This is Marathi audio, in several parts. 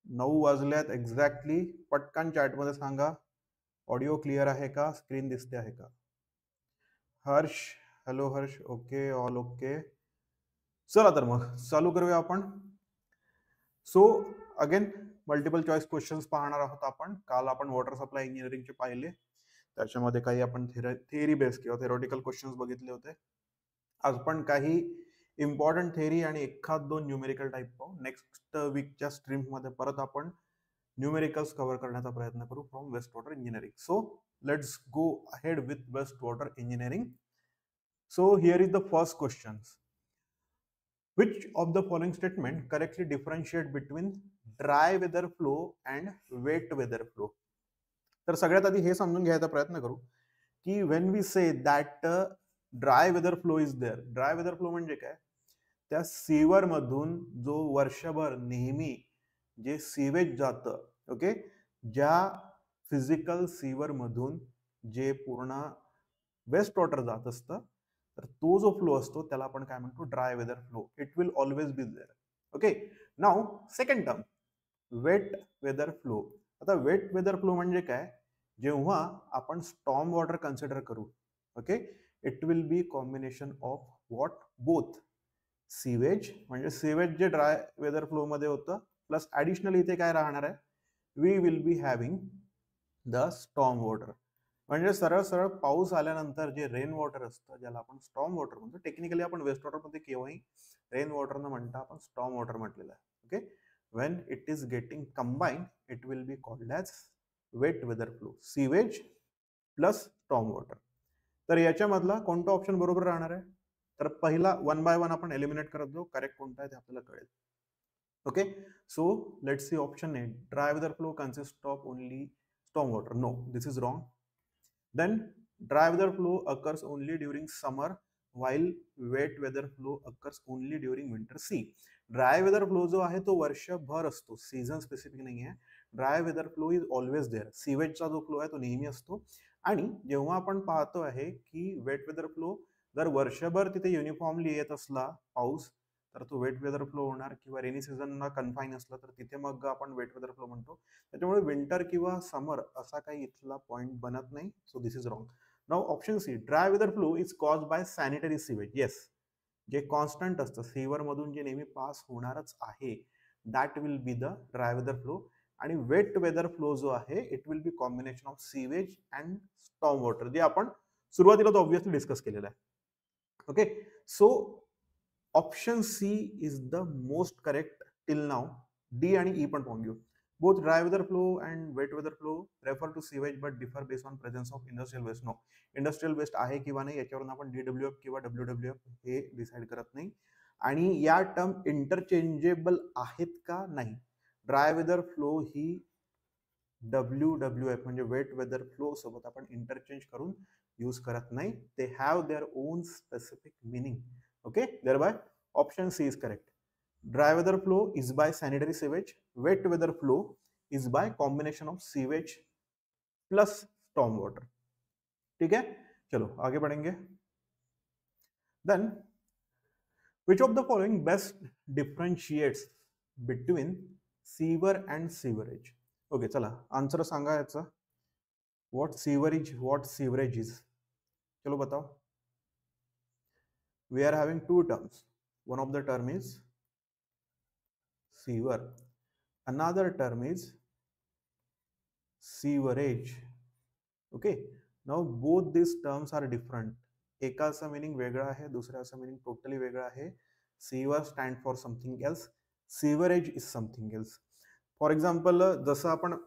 9 वाजल्यात एक्झॅक्टली. पटकन चॅटमध्ये सांगा. ऑडिओ क्लिअर आहे का? स्क्रीन दिसते आहे का? Harsh, hello Harsh. Okay, all okay. चला तर मग चालू करूया आपण. So again multiple choice questions पाहणार आहोत आपण. काल आपण वॉटर सप्लाय इंजिनिअरिंगचे पाहिले, त्याच्यामध्ये काही आपण थिअरी बेस्ड किंवा थेरोटिकल क्वेश्चन्स बघितले होते. आज पण काही इम्पॉर्टंट थेअरी आणि एखाद दोन न्यूमेरिकल टाईप पाहू. नेक्स्ट वीकच्या स्ट्रीममध्ये परत आपण न्यूमेरिकल्स कव्हर करण्याचा प्रयत्न करू from waste water engineering. So let's go ahead with waste water engineering. So here is the first question. Which of the following statement correctly differentiate between dry weather flow and wet weather flow? तर सगळ्यात आधी हे समजून घ्यायचा प्रयत्न करू की when we say that dry weather flow is there, dry weather flow म्हणजे काय? त्या सीवर मधून जो वर्षभर नेहमी जे सीवेज जातं, ओके, ज्या फिजिकल सीवर मधून जे पूर्ण वेस्ट वॉटर जात असतं, तर तो जो फ्लो असतो त्याला आपण काय म्हणतो? Dry weather flow. It will always be there. Okay. Now second term, wet weather flow. आता वेट वेदर फ्लो म्हणजे काय? जेव्हा आपण स्टॉर्म वॉटर कन्सिडर करू, okay, it will be combination of what? Both sewage, म्हणजे सीवेज जे ड्राय वेदर फ्लो मध्ये होतं, प्लस ऍडिशनली इथे काय राहणार आहे? We will be having the storm water. म्हणजे सरळ सरळ पाऊस आल्यानंतर जे रेन वॉटर असतं, ज्याला आपण स्टॉर्म वॉटर म्हणतो. टेक्निकली आपण वेस्ट वॉटर मध्ये केव्हाही रेन वॉटर न म्हणता आपण स्टॉर्म वॉटर म्हटलेलं आहे. Okay. When it is getting combine, it will be called as wet weather flow. Sewage plus storm water. तर याच्यामधला कोणता ऑप्शन बरोबर राहणार आहे? तर पहिला वन बाय वन आपण एलिमिनेट करत जाऊ. करेक्ट कोणता आहे ते आपल्याला कळेल. Okay. So let's see option A. Dry weather flow consist of only storm water. No, this is wrong. Then dry weather flow occurs only during summer, while wet weather flow occurs only during winter. See, dry weather flow जो आहे तो वर्षभर असतो, सीझन स्पेसिफिक नाही आहे. Dry weather flow is always there. सीवेजचा जो फ्लो आहे तो नेहमी असतो. आणि जेव्हा आपण पाहतो आहे की वेट वेदर फ्लो जर वर्षभर तिथे युनिफॉर्मली येत असला पाऊस, तर तो वेट वेदर फ्लो होणार. किंवा रेनी सीझनला कन्फाईन असला तर तिथे मग आपण वेट वेदर फ्लो म्हणतो. त्याच्यामुळे विंटर किंवा समर असा काही इथला पॉइंट बनत नाही. So this is wrong. Now option C, dry weather flow is cause by sanitary sewage. Yes, जे कॉन्स्टंट असतं सीवर मधून जे नेहमी पास होणारच आहे, that will be the dry weather flow. आणि वेट वेदर फ्लो जो आहे, it will be combination of sewage and storm water, जे आपण सुरुवातीला ऑब्व्हियसली डिस्कस केलेलं आहे. Okay. So option C is the most correct till now. D आणि ई पण पाहून घेऊ. Both dry weather flow and wet weather flow refer to sewage but differ based on presence of industrial waste. No, industrial waste आहे किंवा नाही याच्यावरून आपण DWF किंवा WWF हे डिसाइड करत नाही. आणि या टर्म इंटरचेंजेबल आहेत का? नाही. ड्राय वेदर फ्लो ही WWF म्हणजे वेट वेदर फ्लो सोबत आपण इंटरचेंज करून यूज करत नाही. They have their own specific meaning. Okay. Thereby option C is correct. Dry weather flow is by sanitary sewage. Wet weather flow is by combination of sewage plus storm water. ठीक है, चलो आगे बढ़ेंगे. Then, which of the following best differentiates between sewer and sewerage? Okay, चला आंसर सांगा याचा. What sewerage, what sewerage is? चलो बताओ. We are having two terms. One of the term is sewer. Another term is sewerage. Okay. Now both these terms are different. एकाचा मीनिंग वेगळा आहे, दुसऱ्याचा मीनिंग टोटली वेगळा आहे. सीवर stand for something else, sewerage is something else. For example, जसं आपण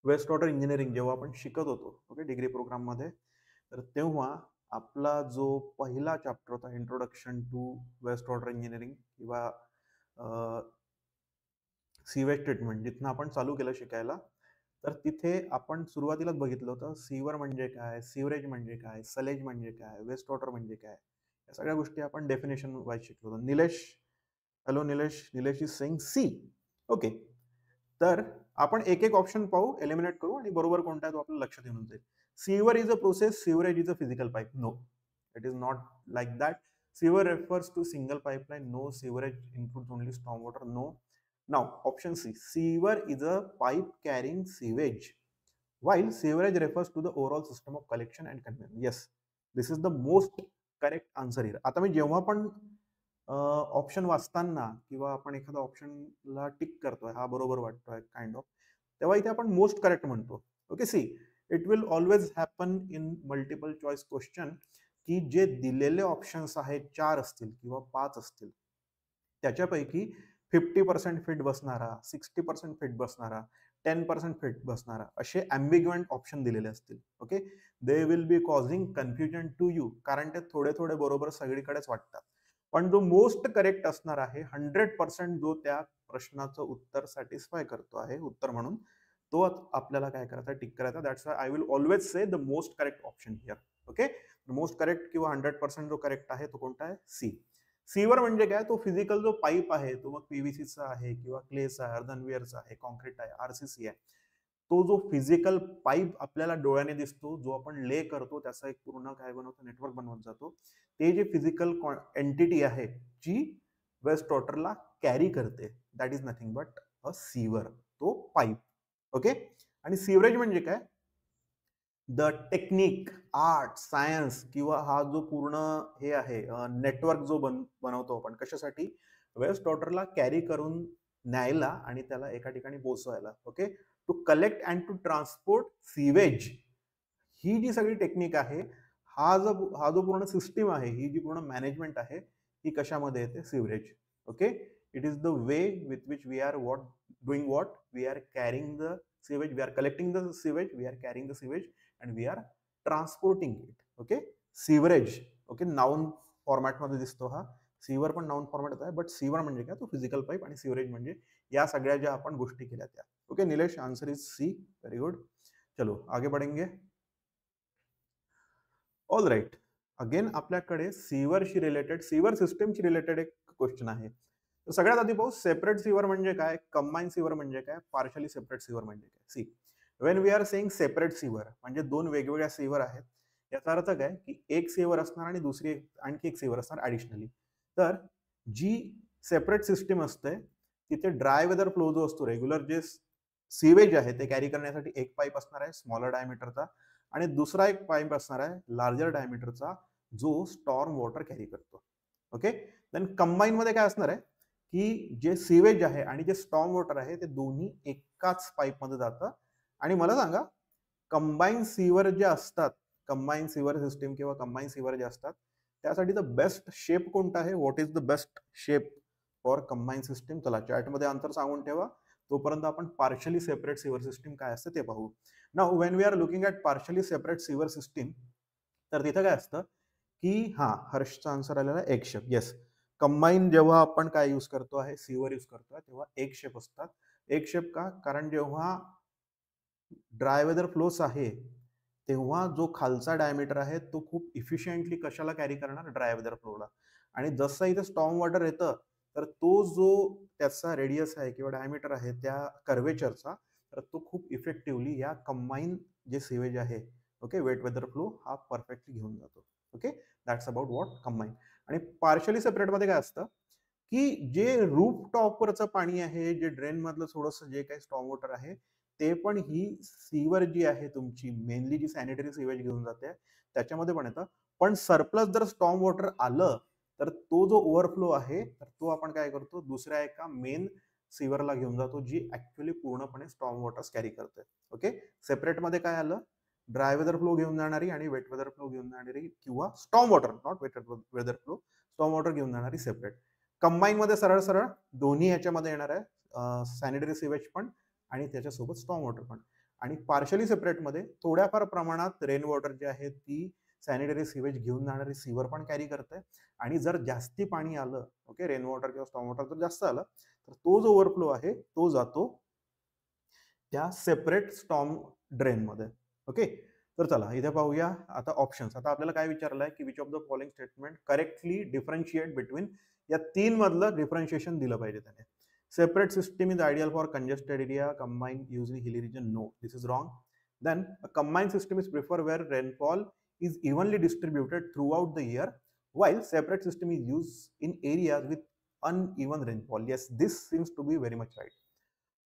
वेस्ट वॉटर इंजिनिअरिंग जेव्हा आपण शिकत होतो, ओके, डिग्री प्रोग्राम मध्ये, तर तेव्हा आपला जो पहिला चॅप्टर होता introduction to waste water engineering किंवा सीवेज ट्रीटमेंट, जिथनं आपण चालू केलं शिकायला, तर तिथे आपण सुरुवातीलाच बघितलं होतं सीवर म्हणजे काय, सीवरेज म्हणजे काय, सलेज म्हणजे काय, वेस्ट वॉटर म्हणजे काय, या सगळ्या गोष्टी आपण डेफिनेशन वाईज शिकलो होतो. Nilesh, hello Nilesh. Nilesh is saying C. Okay. तर आपण एक एक ऑप्शन पाहू, एलिमिनेट करू आणि बरोबर कोणता आहे तो आपल्याला लक्षात येऊन जाईल. Sewer is a process, sewerage is a physical pipe. No, it is not like that. Sewer refers to single pipeline. No, sewerage includes only storm water. No, Now option C, sewer is a pipe carrying sewage, while sewerage refers to the overall system of collection and conveyance. Yes, this is the most correct answer here. आता मी जेव्हा पण ऑप्शन वाचताना किंवा आपण एखादा ऑप्शनला टिक करतोय, हा बरोबर वाटतोय काइंड ऑफ, तेव्हा इथे आपण मोस्ट करेक्ट म्हणतो. Okay, see it will always happen in multiple choice question की जे दिलेले ऑप्शन्स आहेत 4 असतील किंवा 5 असतील, त्याच्यापैकी 50% फिट बसणारा, 60% फिट बसणारा, 10% फिट बसणारा असे ॲम्बिग्युएंट ऑप्शन दिलेले असतील. Okay, they will be causing confusion to you, कारण ते थोडे थोडे बरोबर सगळीकडेच वाटतात. पण जो मोस्ट करेक्ट असणार आहे, 100% जो त्या प्रश्नाचं उत्तर सॅटिस्फाय करतो आहे उत्तर म्हणून, तो आपल्याला काय करायचा, टिक करायचा. That's why I will always say the most correct option here. Okay, most correct किंवा 100% जो करेक्ट आहे तो कोणता आहे, सी. सीवर म्हणजे काय, तो फिजिकल जो पाईप आहे, तो मग पीव्हीसीचा आहे किंवा क्लेचा आहे, अर्धनवेअरचा आहे, कॉन्क्रीट आहे, आरसीसी आहे, तो जो फिजिकल पाईप आपल्याला डोळ्याने दिसतो, जो आपण ले करतो, त्याचा एक पूर्ण काय बनवतो, नेटवर्क बनवत जातो, ते जे फिजिकल एंटिटी आहे जी वेस्ट वॉटरला कॅरी करते, दॅट इज नथिंग बट अ सीवर, तो पाईप. ओके, आणि सीवरेज म्हणजे काय, द टेक्निक, आर्ट, सायन्स किंवा हा जो पूर्ण हे आहे नेटवर्क जो बनवतो आपण, कशासाठी, वेस्ट वॉटरला कॅरी करून न्यायला आणि त्याला एका ठिकाणी पोहोचवायला. Okay, to collect and to transport sewage, ही जी सगळी टेक्निक आहे, हा जो पूर्ण सिस्टीम आहे, ही जी पूर्ण मॅनेजमेंट आहे, ही कशामध्ये येते, sewerage. Okay, it is the way with which we are doing what, we are carrying the sewage, we are collecting the sewage, we are carrying the sewage and we are transporting it. Okay, sewerage. Okay, noun फॉर्मॅटमध्ये दिसतो हा, सीवर पण नाउन फॉर्मॅट आहे, बट सीवर म्हणजे काय, तो फिजिकल पाईप, आणि सीवरेज म्हणजे या सगळ्या ज्या आपण गोष्टी केल्या त्या. Okay Nilesh, answer is C. Very good. चलो आगे बढ़ेंगे. ऑल राईट, अगेन आपल्याकडे सीवरशी रिलेटेड, सीवर सिस्टमशी रिलेटेड एक क्वेश्चन आहे. तर सगळ्यात आधी पाहू, सेपरेट सीवर म्हणजे काय, कंबाईन सीवर म्हणजे काय, पार्शली सेपरेट सीवर म्हणजे काय. See, when we are saying separate sewer म्हणजे दोन वेगवेगळ्या सीवर आहेत, याचा अर्थ काय की एक सीवर असणार आणि दुसरी आणखी एक सीवर असणार ॲडिशनली. तर जी सेपरेट सिस्टीम असते तिथे ड्राय वेदर फ्लो जो असतो, रेग्युलर जे सीवेज आहे ते कॅरी करण्यासाठी एक पाईप असणार आहे स्मॉलर डायमीटरचा, आणि दुसरा एक पाईप असणार आहे लार्जर डायमीटरचा, जो स्टॉर्म वॉटर कॅरी करतो. ओके, देन कंबाईन मध्ये काय असणार आहे की जे सीवेज आहे आणि जे स्टॉर्म वॉटर आहे ते दोन्ही एकाच पाईप मध्ये जातं. आणि मला सांगा, कंबाईन सीवर जे असतात, कंबाईन सीवर सिस्टीम किंवा कंबाईन सीवर जे असतात, त्यासाठी द बेस्ट शेप कोणता आहे, what is the best shape for combine system. चला चॅटमध्ये आन्सर सांगून ठेवा, तोपर्यंत आपण पार्शली सेपरेट सीवर सिस्टीम काय असतं ते पाहू. Now when we are looking at partially separate sewer system, तर तिथं काय असतं की हर्षचा आन्सर आलेला एक शेप. येस, कंबाईन जेव्हा आपण काय यूज करतो आहे, सीवर यूज करतोय, तेव्हा एक शेप असतात. एक शेप का, कारण जेव्हा ड्राय वेदर फ्लोस आहे तेव्हा जो खालचा डायमीटर आहे तो खूप इफिशियंटली कशाला कॅरी करणार, ड्राय वेदर फ्लोला. आणि जसं इथे स्टॉर्म वॉटर येतं तर तो जो त्याचा रेडियस आहे किंवा डायमीटर आहे त्या कर्वेचरचा, तर तो खूप इफेक्टिव्हली या कंबाईन जे सीवेज आहे, ओके, वेट वेदर फ्लो हा परफेक्टली घेऊन जातो. Okay, that's about what combine. आणि पार्शली सेपरेटमध्ये काय असतं की जे रूफ टॉपवरचं पाणी आहे, जे ड्रेन मधलं थोडंसं जे काही स्टॉर्म वॉटर आहे, ते पण ही सीवर जी आहे तुमची, मेनली जी सॅनिटरी सीवेज घेऊन जाते त्याच्यामध्ये पण येतं. पण सरप्लस जर स्टॉर्म वॉटर आलं तर तो जो ओव्हरफ्लो आहे तर तो आपण काय करतो, दुसऱ्या एका मेन सीवरला घेऊन जातो, जी ऍक्च्युअली पूर्णपणे स्टॉर्म वॉटर कॅरी करते. ओके, सेपरेटमध्ये काय आलं, ड्राय वेदर फ्लो घेऊन जाणारी आणि वेट वेदर फ्लो घेऊन जाणारी, किंवा storm water, not wet weather flow, storm water घेऊन जाणारी सेपरेट. कंबाईन मध्ये सरळ सरळ दोन्ही ह्याच्यामध्ये येणार आहे, सॅनिटरी सीवेज पण आणि त्याच्यासोबत स्टॉर्म वॉटर पण. आणि पार्शली सेपरेटमध्ये थोड्याफार प्रमाणात रेन वॉटर जे आहे ती सॅनिटरी सीवेज घेऊन जाणारी सीवर पण कॅरी करते. आणि जर जास्ती पाणी आलं, ओके, रेन वॉटर किंवा स्टॉर्म वॉटर जर जास्त आलं, तर तो जो ओव्हरफ्लो आहे तो जातो त्या सेपरेट स्टॉर्म ड्रेनमध्ये. ओके, तर चला इथे पाहूया आता ऑप्शन्स. आता आपल्याला काय विचारलंय की which of the following statement correctly differentiate between, या तीन मधलं डिफरन्शिएशन दिलं पाहिजे त्याने. Separate system is ideal for congested area, combined using hilly region. No, this is wrong. Then a combined system is preferred where rainfall is evenly distributed throughout the year, while separate system is used in areas with uneven rainfall. Yes, this seems to be very much right.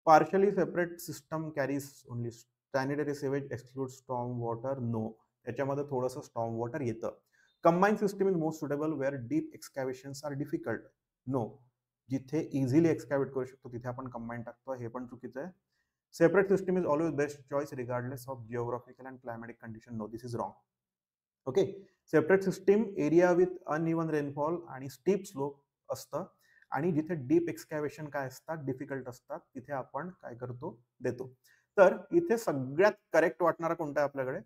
Partially separate system carries only sanitary sewage, excludes storm water. No, याच्यामध्ये थोडंसं storm water येतं. Combined system is most suitable where deep excavations are difficult. No, जिथे इझिली एक्सकॅव्हेट करू शकतो तिथे आपण कंबाईन टाकतो, हे पण चुकीचं आहे. Separate system is always best choice regardless of geographical and climatic condition. No, this is wrong. Okay, separate system area with uneven rainfall आणि स्टीप स्लोप असतं, आणि जिथे डीप एक्सकॅव्हेशन काय असतात, डिफिकल्ट असतात, तिथे आपण काय करतो, देतो. तर इथे सगळ्यात करेक्ट वाटणारा कोणता आहे आपल्याकडे?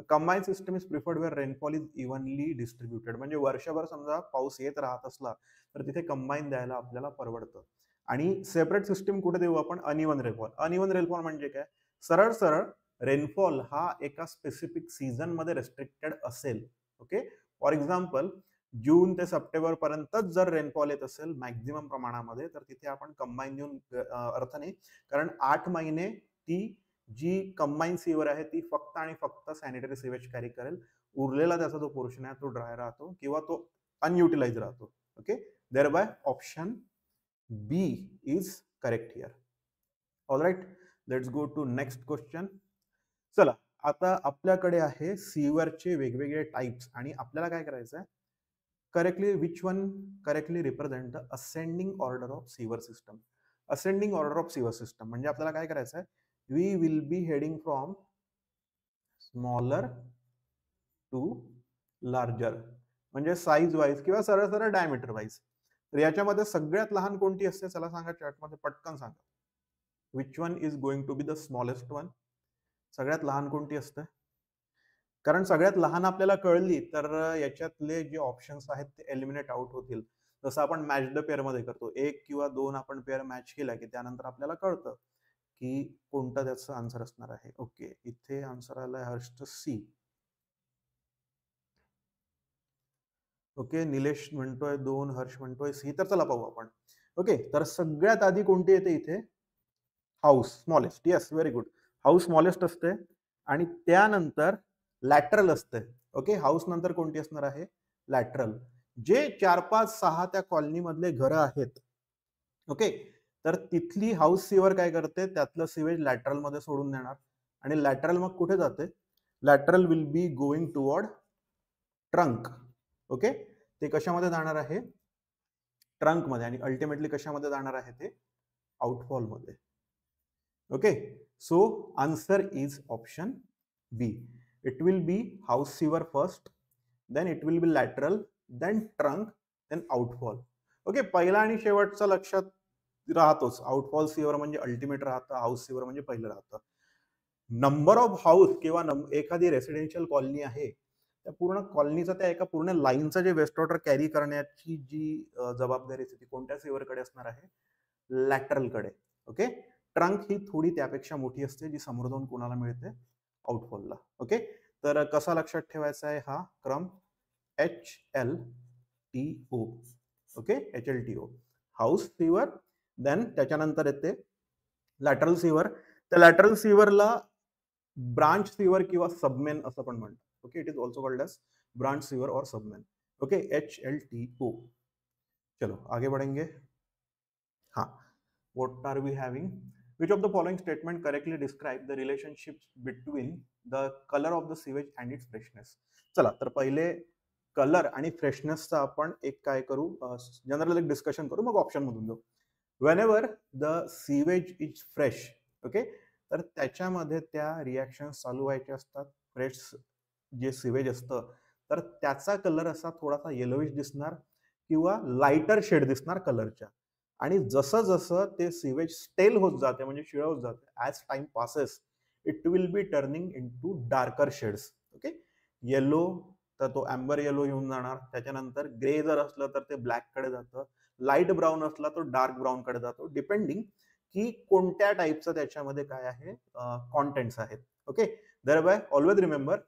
Combine system is preferred where rainfall is evenly distributed. म्हणजे वर्षभर समजा पाऊस येत राहत असला तर तिथे कंबाईन द्यायला आपल्याला परवडतं. आणि सेपरेट सिस्टम कुठे देऊ आपण? Uneven rainfall. अनइवन रेनफॉल म्हणजे काय? सरळ सरळ रेनफॉल हा एका स्पेसिफिक सीझन मध्ये रेस्ट्रिक्टेड असेल. ओके, फॉर एक्झाम्पल जून ते सप्टेंबर पर्यंतच जर रेनफॉल येत असेल मॅक्झिमम प्रमाणामध्ये, तर तिथे आपण कंबाईन देऊन अर्थ नाही, कारण 8 महिने ती जी कंबाईन सीवर आहे ती फक्त आणि फक्त सॅनिटरी सिवेज कॅरी करेल. उरलेला त्याचा जो पोर्शन आहे तो ड्राय राहतो किंवा तो अनयुटिलाइज राहतो. Okay, thereby option B is correct here. Alright, let's go to next question. चला, आता आपल्याकडे आहे सीवरचे वेगवेगळे टाइप्स, आणि आपल्याला काय करायचं आहे? Correctly which one correctly represent the ascending order of sewer system. Ascending order of sewer system म्हणजे आपल्याला काय करायचं आहे? We will be heading from smaller to larger, म्हणजे साईज वाईज किंवा सरळ सरळ डायमीटर वाईज. तर याच्यामध्ये सगळ्यात लहान कोणती असते? चला सांगा चार्टमध्ये, पटकन सांगा. Which one is going to be the smallest one? सगळ्यात लहान कोणती असते? कारण सगळ्यात लहान आपल्याला कळली तर याच्यातले जे ऑप्शन्स आहेत ते एलिमिनेट आउट होतील. जसं आपण मॅच द पेअर मध्ये करतो, 1 किंवा 2 आपण पेअर मॅच केला की त्यानंतर आपल्याला कळतं की कोणता त्याचा आन्सर असणार आहे. ओके, इथे आन्सर आलाय हर्षचं सी. ओके, निलेश म्हणतोय 2, हर्ष म्हणतोय सी. तर चला पाहू आपण. ओके, तर सगळ्यात आधी कोणती येते इथे? House smallest. Yes, very good. House smallest असते, आणि त्यानंतर लॅटरल असते. ओके, हाऊस नंतर कोणती असणार आहे? लॅटरल. जे 4, 5, 6 त्या कॉलनी मधले घरं आहेत, ओके, तर तिथली हाऊस सीवर काय करते? त्यातलं सिवेज लॅटरल मध्ये सोडून देणार, आणि लॅटरल मग कुठे जाते? Lateral will be going toward trunk. Okay, ते कशामध्ये जाणार आहे? ट्रंक मध्ये, आणि अल्टिमेटली कशामध्ये जाणार आहे ते? आउटफॉल मध्ये. Okay, so answer is option B. It will be house sewer first, then it will be lateral, then trunk, then outfall. Okay, पहिला आणि शेवटचा लक्षात राहतोच. आउटफॉल सीवर म्हणजे अल्टिमेट राहतं, हाऊस सीवर म्हणजे पहिलं राहतं. नंबर ऑफ हाऊस किंवा एखादी रेसिडेन्शियल कॉलनी आहे, त्या पूर्ण कॉलनीचा, त्या एका पूर्ण लाईनचा जे वेस्ट वॉटर कॅरी करण्याची जी जबाबदारी ती कोणत्या सीवरकडे असणार आहे? लॅटरलकडे. ओके, ट्रंक ही थोडी त्यापेक्षा मोठी असते, जी समोर जाऊन कोणाला मिळते? आउटफॉलला. ओके, तर कसा लक्षात ठेवायचा आहे हा क्रम? HLTO. ओके, HLTO, हाऊस सीवर, देन त्याच्यानंतर येते लॅटरल सीवर. त्या लॅटरल सीवरला ब्रांच सीवर किंवा सबमेन असं पण म्हणतात. Okay, it is also called as branch sewer और सबमेन. Okay, HLTO. चलो आगे बढ़ेंगे. हाँ, what are we having? Which of the following statement correctly describe the relationships between the color of the sewage and its freshness? चला, तर पहिले कलर आणि फ्रेशनेसचा आपण एक काय करू, जनरल एक डिस्कशन करू, मग ऑप्शन मधून जाऊ. Whenever the sewage is fresh, okay, तर त्याच्यामध्ये त्या रिॲक्शन्स चालू व्हायच्या असतात. फ्रेश जे सिवेज असतं तर त्याचा कलर असा थोडासा येलोइश दिसणार किंवा लाइटर शेड दिसणार कलरच्या. आणि जसं जसं ते सिवेज स्टेल होत जाते, म्हणजे शिळ होत जाते, as time passes it will be turning into darker shades. Okay, yellow तर तो ॲम्बर येलो येऊन जाणार, त्याच्यानंतर ग्रे जर असलं तर ते ब्लॅक कडे जातं, लाईट ब्राऊन असला तो डार्क ब्राऊन कडे जातो, डिपेंडिंग की कोणत्या टाईपचं त्याच्यामध्ये काय आहे कॉन्टेंट्स आहेत. Okay, thereby always remember,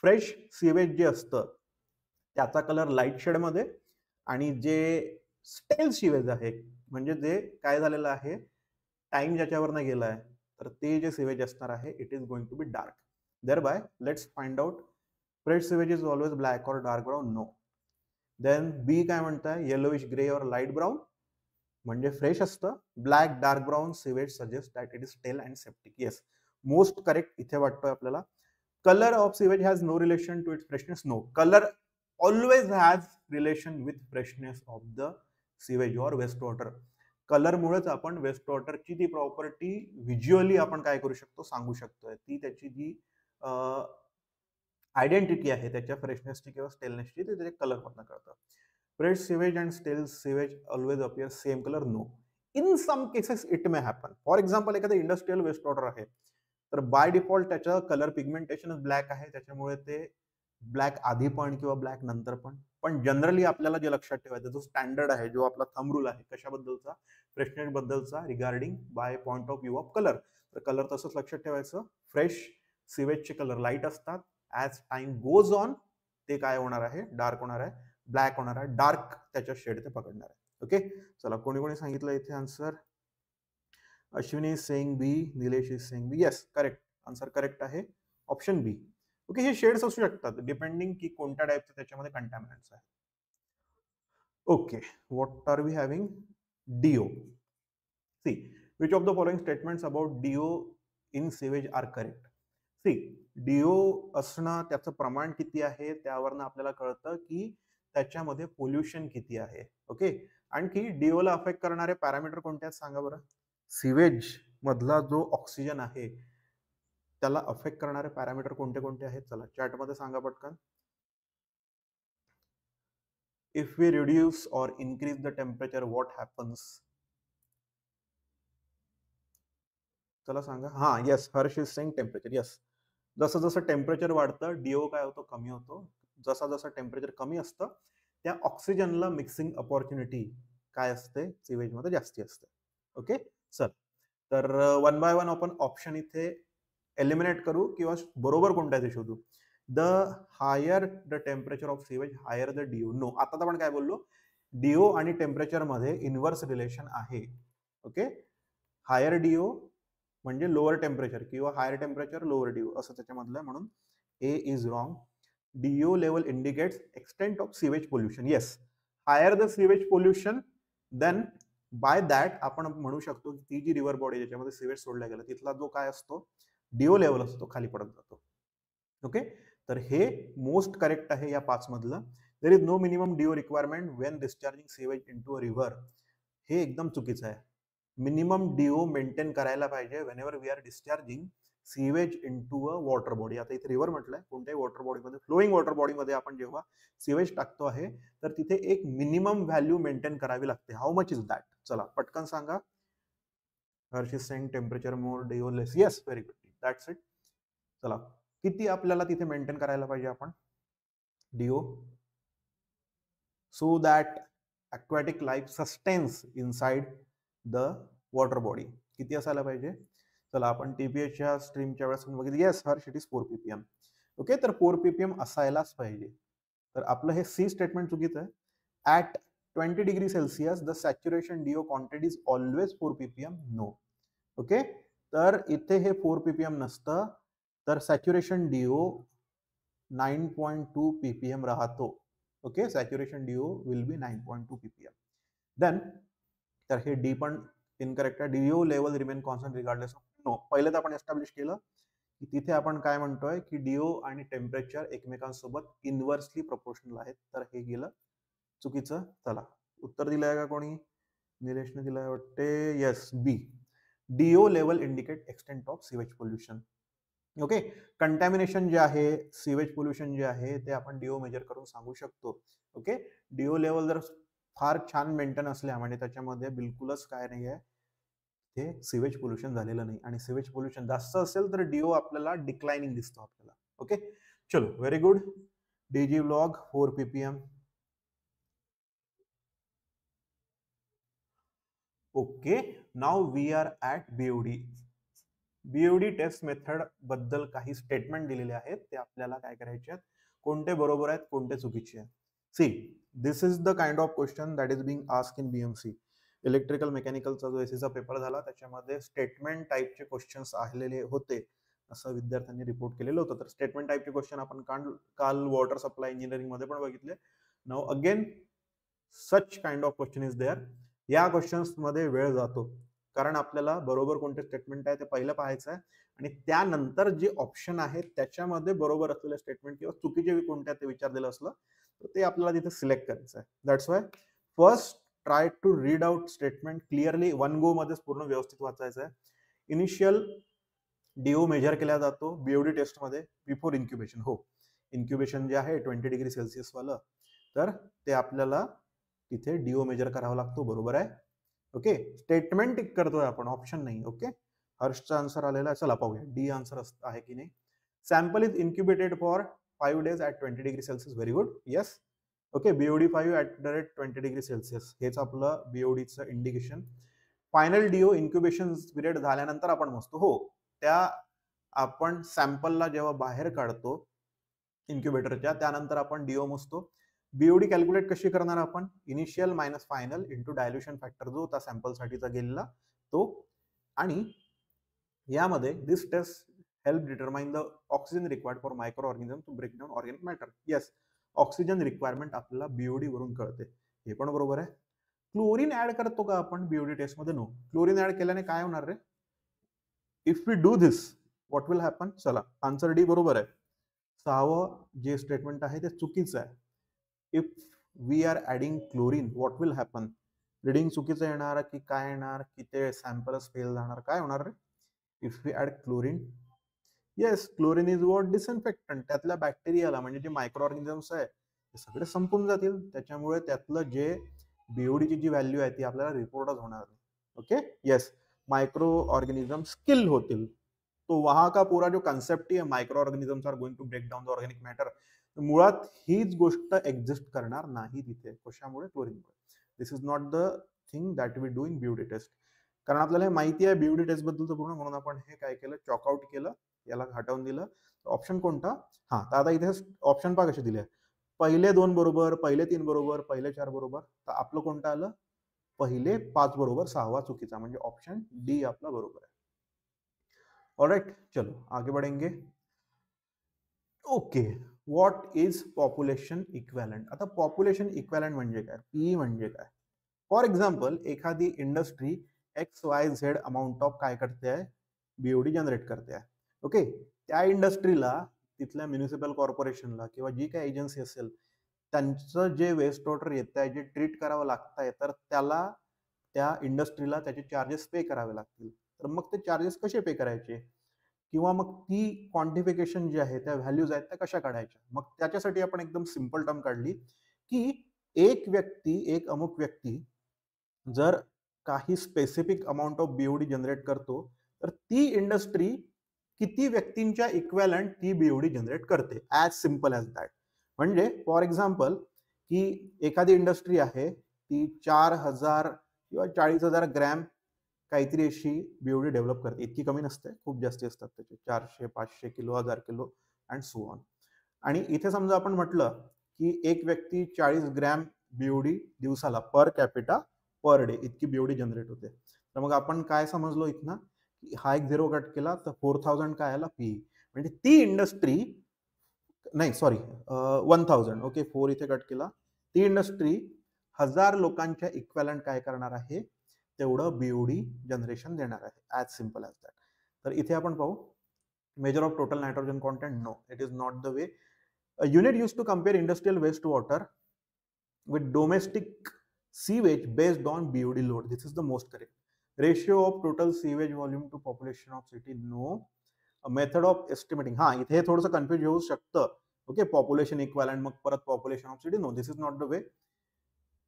fresh sewage जे असतं त्याचा कलर लाईट शेड मध्ये, आणि जे स्टेल सिवेज आहे म्हणजे जे काय झालेलं आहे, टाइम ज्याच्यावरनं गेलाय, तर ते जे सिवेज असणार आहे it is going to be dark. Thereby let's find out, fresh sewage is always black और dark brown? No. Then B काय म्हणताय? येलोइश ग्रे और लाईट ब्राऊन? म्हणजे फ्रेश असतं. Black dark brown sewage suggest that it is stale and septic. Yes, most correct इथे वाटतोय आपल्याला. Colour of sewage has no relation to its freshness. No, colour always has relation with freshness of the sewage or waste water. कलरमुळेच आपण वेस्ट वॉटरची ती प्रॉपर्टी व्हिज्युअली आपण काय करू शकतो, सांगू शकतोय. ती त्याची जी आयडेंटिटी आहे त्याच्या फ्रेशनेसची किंवा स्टेलनेसची, ते त्याच्या कलरमधनं कळतं. Fresh sewage and stale sewage always appear same colour. No, in some cases it may happen. For example, एखादं इंडस्ट्रियल वेस्ट वॉटर आहे, तर बाय डिफॉल्ट त्याचं कलर पिगमेंटेशन ब्लॅक आहे, त्याच्यामुळे ते ब्लॅक आधी पण किंवा ब्लॅक नंतर पण जनरली आपल्याला जे लक्षात ठेवायचं, जो स्टँडर्ड आहे, जो आपला थंब रूल आहे कशाबद्दलचा, फ्रेशनेस बद्दलचा, regarding by point of view of colour. तर कलर तसंच लक्षात ठेवायचं. फ्रेश सिवेजचे कलर लाईट असतात. ऍज टाइम गोज ऑन ते काय होणार आहे, डार्क होणार आहे, ब्लॅक होणार आहे, डार्क त्याच्या शेड ते पकडणार आहे. ओके, चला, कोणी कोणी सांगितलं इथे answer? Ashwini is saying B, Nilesh is saying B. Yes, correct answer correct आहे ऑप्शन बी. ओके, हे शेड्स असू शकतात डिपेंडिंग की कोणत्या टाईपचे त्याच्यामध्ये कंटॅमिनंट्स आहे. Okay, what are we having? DO. See, which of the following statements about DO in sewage are correct? See, DO असणं, त्याचं प्रमाण किती आहे त्यावरनं आपल्याला कळतं की त्याच्यामध्ये पोल्युशन किती आहे. ओके, आणखी डीओला अफेक्ट करणारे पॅरामीटर कोणते आहेत सांगा बरं. सिवेज मधला जो ऑक्सिजन आहे त्याला अफेक्ट करणारे पॅरामीटर कोणते कोणते आहेत? चला चॅटमध्ये सांगा पटकन. इफ वी रिड्यूस और increase the temperature what happens? चला सांगा. हा, yes, Harsh is saying temperature. Yes, जसं जसं टेम्परेचर वाढतं डीओ काय होतो, कमी होतो. जसं जसं टेम्परेचर कमी असतं त्या ऑक्सिजनला मिक्सिंग अपॉर्च्युनिटी काय असते, सिवेजमध्ये जास्ती असते. ओके, चल, तर वन बाय वन आपण ऑप्शन इथे एलिमिनेट करू किंवा बरोबर कोणत्या ते शोधू. The higher the temperature of sewage higher the DO. No, आता आपण काय बोललो, डीओ आणि टेम्परेचर मध्ये इन्व्हर्स रिलेशन आहे. ओके, हायर डीओ म्हणजे लोअर टेम्परेचर किंवा हायर टेम्परेचर लोअर डीओ असं त्याच्यामधलं, म्हणून A is wrong. DO level indicates extent of sewage pollution. Yes, higher the sewage pollution then by that आपण म्हणू शकतो की ती जी रिव्हर बॉडी ज्याच्यामध्ये सिवेज सोडला गेला तिथला जो काय असतो डीओ लेवल असतो खाली पडत जातो. ओके, तर हे मोस्ट करेक्ट आहे या 5 मधलं. There is no minimum DO requirement when discharging sewage into a river. हे एकदम चुकीचं आहे. मिनिमम डीओ मेंटेन करायला पाहिजे whenever we are discharging sewage into a water body. आता इथे रिव्हर म्हटलंय, कोणत्याही वॉटर बॉडीमध्ये, फ्लोईंग वॉटर बॉडीमध्ये आपण जेव्हा सिवेज टाकतो आहे तर तिथे एक मिनिमम व्हॅल्यू मेंटेन करावी लागते. How much is that? चला पटकन सांगा. Harsh is saying temperature more, DO less. Yes, very good, that's it. चला, किती आपल्याला तिथे मेंटेन करायला पाहिजे आपण DO, so that aquatic life sustains inside the water body? किती असायला पाहिजे? चला आपण टीपीएचच्या स्ट्रीमच्या वेळेस बघितलं. Yes Harsh, it is 4 ppm. Okay, तर 4 ppm असायलाच पाहिजे. तर आपलं हे सी स्टेटमेंट चुकीचं आहे. At 20 degree Celsius the saturation DO quantity is always 4 ppm. No. Okay, तर इथे हे 4 ppm नसतं, तर सॅच्युरेशन डीओ 9.2 ppm राहतो. Okay, saturation DO will be 9.2 ppm. Then तर हे डी पण इनकरेक्ट आहे. DO level remain constant regardless of. No, पहिले तर आपण एस्टॅब्लिश केलं की तिथे आपण काय म्हणतोय की डीओ आणि टेम्परेचर एकमेकांसोबत इनव्हर्सली प्रोपोर्शनल आहेत, तर हे गेलं चुकीचं. चला, उत्तर दिलंय का कोणी? निलेशने दिलंय वाटते. Yes, B, DO level indicate extent of sewage pollution. Okay, contamination जे आहे, सिवेज पोल्युशन जे आहे ते आपण डीओ मेजर करून सांगू शकतो. ओके, डीओ लेवल जर फार छान मेंटेन असल्या म्हणजे त्याच्यामध्ये बिलकुलच काय नाही आहे, ते सिवेज पोल्युशन झालेलं नाही. आणि सिवेज पोल्युशन जास्त असेल तर डीओ आपल्याला डिक्लाइनिंग दिसतो आपल्याला. ओके, चलो, very good. DG vlog 4 ppm. Okay, now we are at BOD. BOD test method बद्दल काही स्टेटमेंट दिलेले आहेत, ते आपल्याला काय करायचे आहेत, कोणते बरोबर आहेत कोणते चुकीचे आहेत. See, this is the kind of question that is being ask in BMC. Electrical मेकॅनिकलचा जो एसीचा पेपर झाला त्याच्यामध्ये स्टेटमेंट टाईपचे क्वेश्चन्स आलेले होते असं विद्यार्थ्यांनी रिपोर्ट केलेलं होतं. तर स्टेटमेंट टाईपचे क्वेश्चन आपण काल वॉटर सप्लाय इंजिनिअरिंग मध्ये पण बघितले. Now again such kind of question is there. या क्वेश्चन्स मध्ये वेळ जातो, कारण आपल्याला बरोबर कोणते स्टेटमेंट आहे ते पहिलं पाहायचं आहे आणि त्यानंतर जे ऑप्शन आहे त्याच्यामध्ये बरोबर असलेले स्टेटमेंट किंवा चुकीचे कोणत्या ते विचारलेलं असलं तर ते आपल्याला तिथे सिलेक्ट करायचं आहे. That's why first try to read out statement clearly, one go मध्येच पूर्ण व्यवस्थित वाचायचं आहे. इनिशियल डीओ मेजर केला जातो बीओडी टेस्टमध्ये बिफोर इन्क्युबेशन. हो, इन्क्युबेशन जे आहे 20 डिग्री सेल्सिअस वालं, तर ते आपल्याला तिथे डीओ मेजर करावा लागतो. बरोबर आहे. ओके, स्टेटमेंट टिक करतोय आपण, ऑप्शन नाही. ओके, हर्षचा आन्सर आलेला आहे. चला पाहूया डी आन्सर आहे की नाही. Sample is incubated for 5 days at 20 degree Celsius. Very good. Yes. Okay, BOD 5 at the rate 20 degree Celsius हेच आपलं बीओडीचं इंडिकेशन. फायनल डीओ इन्क्युबेशन पिरियड झाल्यानंतर आपण मोजतो. हो, त्या आपण सॅम्पलला जेव्हा बाहेर काढतो इन्क्युबेटरच्या त्यानंतर आपण डीओ मोजतो. बीओडी कॅल्क्युलेट कशी करणार आपण, initial minus final into dilution factor जो होता सॅम्पलसाठीचा गेलेला तो. आणि यामध्ये this test help determine the oxygen required for microorganism to break down organic matter. Yes, oxygen requirement आपल्याला बीओडी वरून कळते, हे पण बरोबर आहे. क्लोरीन ऍड करतो का आपण बीओडी टेस्ट मध्ये? नो. क्लोरीन ऍड केल्याने काय होणार रे? If we do this what will happen? चला, आन्सर डी बरोबर आहे. सहावं जे स्टेटमेंट आहे ते चुकीचं आहे. If we are adding chlorine what will happen? Reading चुकीचं येणार की काय येणार, की ते सॅम्पलच फेल जाणार, काय होणार रे? If we add chlorine, yes, chlorine is what disinfectant. त्यातल्या बॅक्टेरियाला म्हणजे जे मायक्रो ऑर्गॅनिझम्स आहे ते सगळे संपून जातील. त्याच्यामुळे त्यातलं जे बीओडीची जी व्हॅल्यू आहे ती आपल्याला रिपोर्टच होणार नाही. Okay, yes, micro organism kill होतील. तो वहां का पूरा जो कन्सेप्ट ही है micro organisms are going to break down the organic matter, मुळात हीच गोष्ट एक्झिस्ट करणार नाही तिथे. कशामुळे? क्लोरीनमुळे. This is not the thing that we do in BOD test. कारण आपल्याला माहिती आहे बीओडी टेस्ट बद्दलचं पूर्ण, म्हणून आपण हे काय केलं, चॉकआउट केलं, याला हटवून दिलं. ऑप्शन कोणता? हा, तर आता इथे ऑप्शन पहा कसे दिले. पहिले 2 बरोबर, पहिले 3 बरोबर, पहिले 4 बरोबर. तर आपलं कोणतं आलं? पहिले 5 बरोबर, 6वा चुकीचा, म्हणजे ऑप्शन डी आपला बरोबर आहे. ऑलराइट, चलो आगे बढ़ेंगे. Okay, what is population equivalent? आता पॉप्युलेशन इक्वॅलंट म्हणजे काय, पी म्हणजे काय? फॉर एक्झाम्पल, एखादी इंडस्ट्री XYZ अमाऊंट ऑफ काय करते आहे, बीओडी जनरेट करते आहे. ओके, त्या इंडस्ट्रीला तिथल्या म्युनिसिपल कॉर्पोरेशनला किंवा जी काही एजन्सी असेल त्यांचं जे वेस्ट वॉटर येत आहे, जे ट्रीट करावं लागत आहे, तर त्याला त्या इंडस्ट्रीला त्याचे चार्जेस पे करावे लागतील. तर मग ते चार्जेस कसे पे करायचे, किंवा मग ती क्वांटिफिकेशन जी आहे त्या व्हॅल्यूज आहेत त्या कशा काढायच्या? मग त्याच्यासाठी आपण एकदम सिंपल टर्म काढली की एक व्यक्ती, एक अमुक व्यक्ती जर काही specific amount of BOD generate करतो तर ती इंडस्ट्री किती व्यक्तींच्या इक्वॅलंट ती बीओडी जनरेट करते. As simple as that. म्हणजे फॉर एक्झाम्पल की एखादी इंडस्ट्री आहे ती 4,000 किंवा 40,000 ग्रॅम काहीतरी अशी बीओडी डेव्हलप करते. इतकी कमी नसते, खूप जास्ती असतात त्याचे, 400, 500 kilo, 1000 kilo and so on. आणि इथे समजा आपण म्हटलं की एक व्यक्ती 40 ग्रॅम बीओडी दिवसाला पर कॅपिटा पर डे इतकी बीओडी जनरेट होते. तर मग आपण काय समजलो इथनं, हा एक 0 कट केला तर 4000 काय आला, पी. म्हणजे ती इंडस्ट्री, नाही सॉरी 1000, ओके 4 इथे कट केला. ती इंडस्ट्री 1000 लोकांच्या इक्वॅलंट काय करणार आहे, तेवढं बीओडी जनरेशन देणार आहे. As simple as that. तर इथे आपण पाहू, measure of total nitrogen content, no, it is not the way. A unit used to compare industrial wastewater with domestic sewage based on BOD load. This is the most correct. Ratio of total sewage volume to population of city, no. A method of estimating, हाँ इथे थोडंसं कन्फ्युज होऊ शकतं. ओके, पॉप्युलेशन इक्वॅलंट मग परत population of city, no, this is not the way.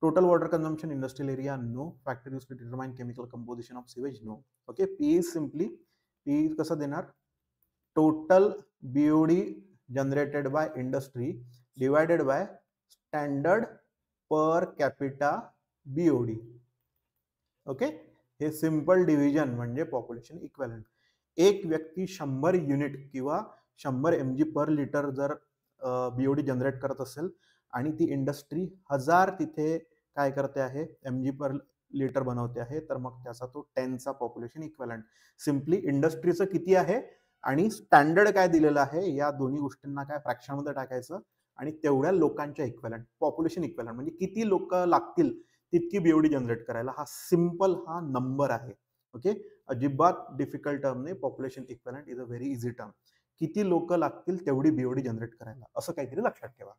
Total water consumption industrial area, no. Factor use to determine chemical composition of sewage, no. Okay, P is simply, P कसं देणार, total BOD generated by industry divided by standard per capita BOD. Okay, हे सिंपल डिव्हिजन म्हणजे पॉप्युलेशन इक्वॅलंट. एक व्यक्ती 100 युनिट किंवा 100 mg पर लिटर जर बीओडी जनरेट करत असेल आणि ती इंडस्ट्री 1000 तिथे काय करते आहे, mg पर लिटर बनवते आहे, तर मग त्याचा तो 10चा पॉप्युलेशन इक्वॅलंट. सिम्पली इंडस्ट्रीचं किती आहे आणि स्टँडर्ड काय दिलेलं आहे, या दोन्ही गोष्टींना काय फ्रॅक्शनमध्ये टाकायचं आणि तेवढ्या लोकांच्या इक्वॅलंट, पॉप्युलेशन इक्वॅलंट म्हणजे किती लोक लागतील तितकी बीओडी जनरेट करायला. हा सिंपल हा नंबर आहे. ओके, अजिबात डिफिकल्ट टर्म नाही. Population equivalent is a very easy term. किती लोक लागतील तेवढी बीओडी जनरेट करायला, असं काहीतरी लक्षात ठेवा.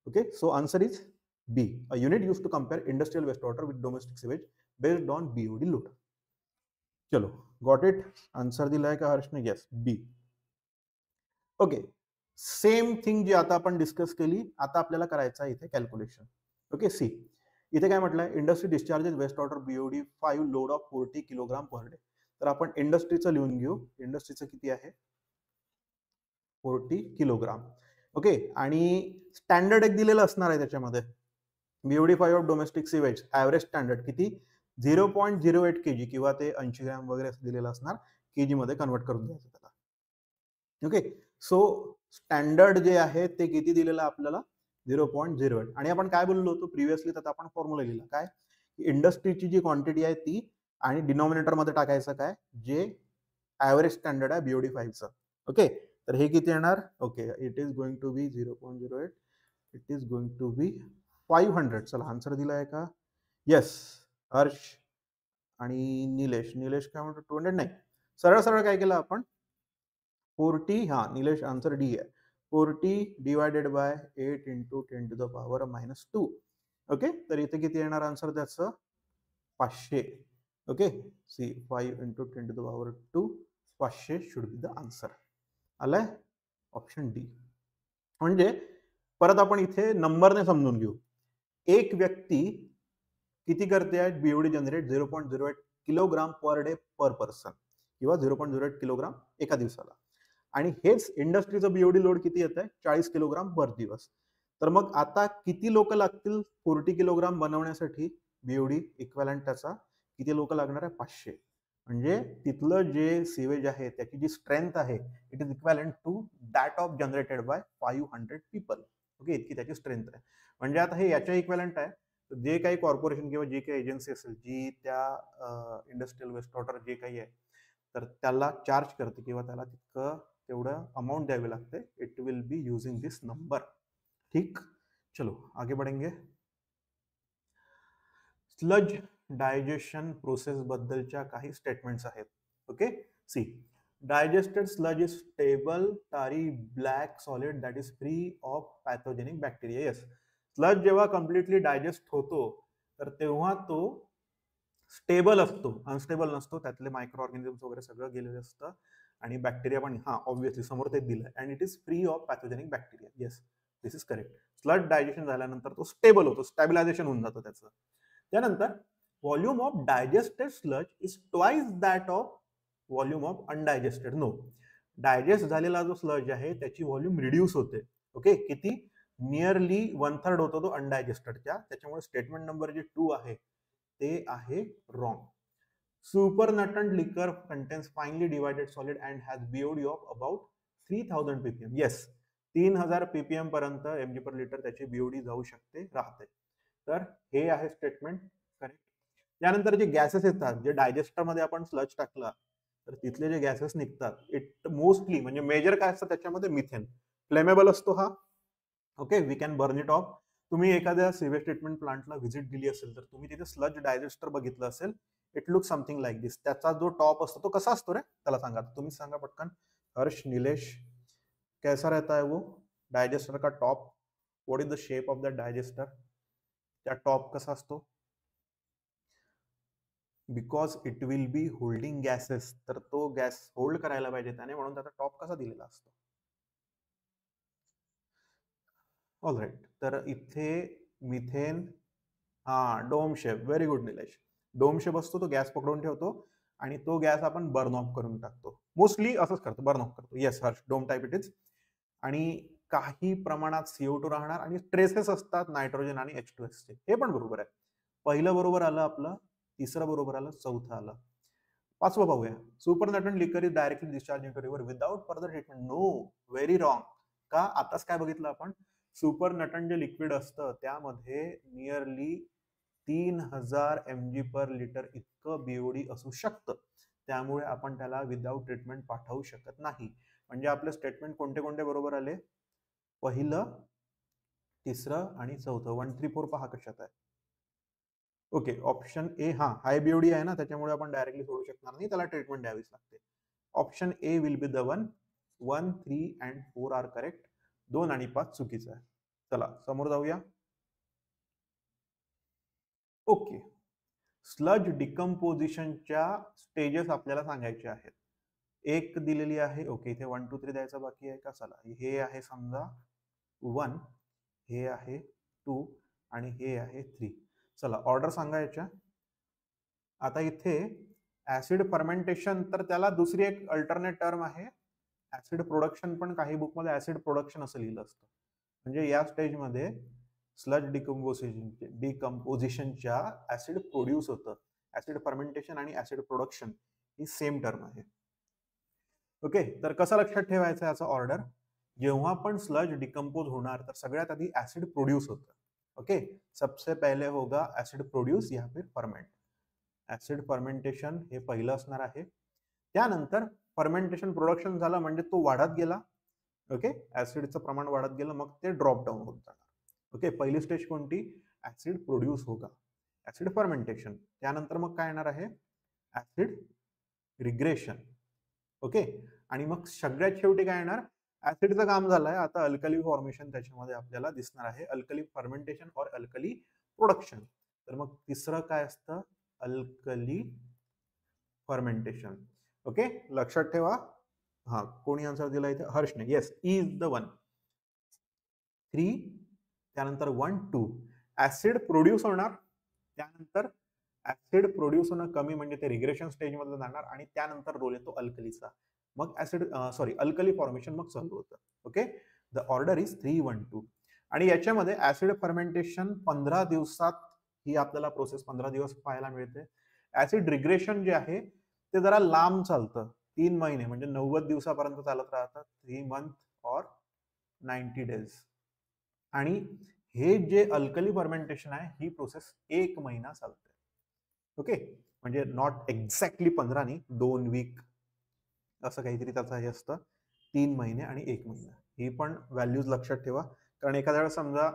Okay, so answer is B. A unit use to compare industrial waste water with domestic sewage based on BOD load. चलो, गॉट इट. आन्सर दिलाय का हर्षने? Yes, B. Okay, same thing जी आता आपण डिस्कस केली, आता आपल्याला करायचं आहे इथे कॅल्क्युलेशन. ओके, सी इथे काय म्हटलंय, industry discharges waste water BOD 5 load of 40 kilogram per day. तर आपण इंडस्ट्रीचं लिहून घेऊ. इंडस्ट्रीचं किती आहे? 40 किलोग्राम. ओके, आणि स्टँडर्ड एक दिलेलं असणार आहे त्याच्यामध्ये, BOD 5 of domestic sewage average standard किती? 0.08 kg किंवा ते 80 ग्रॅम वगैरे दिलेलं असणार. केजी मध्ये कन्वर्ट करून द्यायचं त्याला. ओके, सो स्टँडर्ड जे आहे ते किती दिलेलं आपल्याला? 0.08. आणि आपण काय बोललो होतो प्रिव्हियसली, तर आपण फॉर्म्युला लिहिला काय, इंडस्ट्रीची जी क्वांटिटी आहे ती, आणि डिनॉमिनेटर मध्ये टाकायचं काय, जे ॲव्हरेज स्टँडर्ड आहे बीओडी 5चं. ओके, तर हे किती येणार? Okay, it is going to be 0.08, it is going to be 500. चला, आन्सर दिलाय का? येस, हर्ष आणि निलेश. निलेश काय म्हणतो? 200 नाही. सरळ सरळ काय केलं आपण? 40, हा निलेश आन्सर डी आहे. 40 divided by 8 into 10 to the power -2. Okay, तर इथे किती येणार आन्सर त्याचं? 500. Okay, see 5 into 10 to the power 2, 500 should be the answer. आलाय ऑप्शन डी. म्हणजे परत आपण इथे नंबरने समजून घेऊ. एक व्यक्ती किती करते आहे BOD generate? 0.08 kilogram per day per person, किंवा 0.08 किलोग्राम एका दिवसाला. आणि हेच इंडस्ट्रीचं बीओडी लोड किती येत आहे? 40 किलोग्राम पर दिवस. तर मग आता किती लोक लागतील 40 किलोग्राम बनवण्यासाठी? बीओडी इक्विव्हॅलंट त्याचा किती लोक लागणार आहे? 500. म्हणजे तिथलं जे सिवेज आहे त्याची जी स्ट्रेंथ आहे, it is equivalent to that of generated by 500 people. Okay, इतकी त्याची स्ट्रेंथ आहे. म्हणजे आता हे याच्या इक्विव्हॅलंट आहे. जे काही कॉर्पोरेशन किंवा जी काही एजन्सी असेल जी त्या इंडस्ट्रियल वेस्ट वॉटर जे काही आहे, तर त्याला चार्ज करते किंवा त्याला तितकं तेवढं अमाउंट द्यावी लागते. It will B using this number. ठीक, चलो आगे बढ़ेंगे. स्लज डायजेशन प्रोसेस बद्दलच्या काही स्टेटमेंट्स आहेत. Okay, C digested sludge is stable tarry black solid that is free of pathogenic bacteria. Yes, sludge जेव्हा कम्प्लिटली डायजेस्ट होतो तर तेव्हा तो स्टेबल असतो, अनस्टेबल नसतो. त्यातले मायक्रो ऑर्गॅनिझम्स वगैरे सगळं गेलेलं असतं, आणि बॅक्टेरिया पण, हा ऑब्व्हियसली समोर तेच दिलंय, and it is free of pathogenic bacteria. Yes, this is correct. Sludge digestion झाल्यानंतर तो स्टेबल होतो, स्टॅबिलायझेशन होऊन जातं त्याचं. त्यानंतर volume of digested sludge is twice that of volume of undigested. No, digest झालेला जो स्लज आहे त्याची व्हॉल्यूम रिड्यूस होते. ओके, किती? नियरली 1/3 होतो तो अनडायजेस्टेडच्या. त्याच्यामुळे स्टेटमेंट नंबर जे 2 आहे ते आहे wrong. Supernatant liquor contains finely divided solid and has BOD of about 3000 ppm. Yes, 3000 ppm पर्यंत mg पर लिटर त्याची बीओडी जाऊ शकते, राहते. तर हे आहे स्टेटमेंट करेक्ट. त्यानंतर जे गॅसेस येतात, जे डायजेस्टर मध्ये आपण स्लज टाकला तर तिथले जे गॅसेस निघतात, इट मोस्टली म्हणजे मेजर काय असतं त्याच्यामध्ये? मिथेन. फ्लेमेबल असतो हा. Okay, we can burn it off. तुम्ही एखाद्या सिवेज ट्रीटमेंट प्लांटला व्हिजिट दिली असेल तर तुम्ही तिथे स्लज डायजेस्टर बघितलं असेल. इट लुक समथिंग लाईक दिस. त्याचा जो टॉप असतो तो कसा असतो रे? त्याला सांगा, तुम्ही सांगा पटकन. हर्ष, निलेश, कैसा रहता है वो डायजेस्टर का top? What is the shape of the disaster? त्या टॉप कसा असतो? Because it will be holding gases, तर तो गॅस होल्ड करायला पाहिजे त्याने, म्हणून त्याचा टॉप कसा दिलेला असतो? ऑल राईट, तर इथे मिथेन, हा dome shape. Very good Nilesh. Dome shape असतो, तो गॅस पकडून ठेवतो आणि तो गॅस आपण बर्न ऑफ करून टाकतो. मोस्टली असंच करतो, बर्न ऑफ करतो. Yes Harsh, dome type it is. आणि काही प्रमाणात CO2 राहणार, आणि ट्रेसेस असतात नायट्रोजन आणि H2S चे. हे पण बरोबर आहे. पहिलं बरोबर आलं आपलं, तिसरं बरोबर आलं, चौथं आलं. पाचवं पाहूया. Supernatant liquor is directly discharge into river without further treatment. No, very wrong. का? आताच काय बघितलं आपण? सुपर नटन जे लिक्विड असतं त्यामध्ये नियरली 3000 mg पर लिटर इतकं बीओडी असू शकतं. त्यामुळे आपण त्याला विदाउट ट्रीटमेंट पाठवू शकत नाही. म्हणजे आपले स्टेटमेंट कोणते कोणते बरोबर आले? पहिलं, तिसरं आणि चौथं. 1, 3, 4 पहा कशात आहे. ओके, ऑप्शन ए, हा हाय बीओडी आहे ना, त्याच्यामुळे आपण डायरेक्टली सोडू शकणार नाही, त्याला ट्रीटमेंट द्यावीच लागते. Option A will be the one. 1, 3 and 4 are correct. 2 आणि 5 चुकीचं आहे. चला समोर जाऊया. ओके, स्लज डिकम्पोजिशनच्या स्टेजेस आपल्याला सांगायचे आहेत. एक दिलेली आहे. ओके, इथे 1 2 3 द्यायचा बाकी आहे का? चला, हे आहे समजा 1, हे आहे 2 आणि हे आहे 3. चला ऑर्डर सांगायच्या. आता इथे ऍसिड फर्मेंटेशन, तर त्याला दुसरी एक अल्टरनेट टर्म आहे ऍसिड प्रोडक्शन, पण काही बुकमध्ये ऍसिड प्रोडक्शन असं लिहिलं असतं. म्हणजे या स्टेजमध्ये स्लज डिकम्पोजिशनच्या ऍसिड प्रोड्यूस होतं. ऍसिड फर्मेंटेशन आणि ऍसिड प्रोडक्शन ही सेम टर्म आहे. ओके, तर कसं लक्षात ठेवायचं याचा ऑर्डर? जेव्हा पण स्लज डिकम्पोज होणार तर सगळ्यात आधी ऍसिड प्रोड्यूस होतं. ओके, सबसे पहले होगा ऍसिड प्रोड्यूस या फिर फर्मेंट. ऍसिड फर्मेंटेशन हे पहिलं असणार आहे. त्यानंतर फर्मेंटेशन प्रोडक्शन झालं म्हणजे तो वाढत गेला. ओके, ऍसिडचं प्रमाण वाढत गेलं, मग ते ड्रॉप डाऊन होत जाणार. ओके, पहिली स्टेज कोणती? ऍसिड प्रोड्यूस होगा, ऍसिड फर्मेंटेशन. त्यानंतर मग काय येणार आहे? Acid regression. ओके, आणि मग सगळ्यात शेवटी काय येणार? ऍसिडचं काम झालंय, आता अल्कली फॉर्मेशन त्याच्यामध्ये आपल्याला दिसणार आहे. अल्कली फर्मेंटेशन और अल्कली प्रोडक्शन. तर मग तिसरं काय असतं? Alkali fermentation. ओके, लक्षात ठेवा. हा, कोणी आन्सर दिला इथे? हर्षने. Yes, is the one. 3, त्यानंतर 1 2. ऍसिड प्रोड्यूस होणार, त्यानंतर ऍसिड प्रोड्यूस होणं कमी म्हणजे ते रिग्रेशन स्टेज मध्ये जाणार, आणि त्यानंतर रोल येतो अल्कलीचा. मग अल्कली फॉर्मेशन मग चालू होतं. Okay, the order is 3 1 2. आणि याच्यामध्ये ऍसिड फर्मेंटेशन 15 दिवसात ही आपल्याला प्रोसेस 15 दिवस पाहायला मिळते. ऍसिड रिग्रेशन जे आहे ते जरा लांब चालतं, 3 महिने म्हणजे 90 दिवसापर्यंत चालत राहतं. 3 मंथ और 90 डेज. आणि हे जे अल्कली फर्मेंटेशन आहे ही प्रोसेस 1 महिना चालते. ओके, म्हणजे नॉट एक्झॅक्टली 15 नाही, 2 वीक असं काहीतरी त्याचं हे असतं. 3 महिने आणि 1 महिना, ही पण व्हॅल्यूज लक्षात ठेवा. कारण एखाद्या वेळेस समजा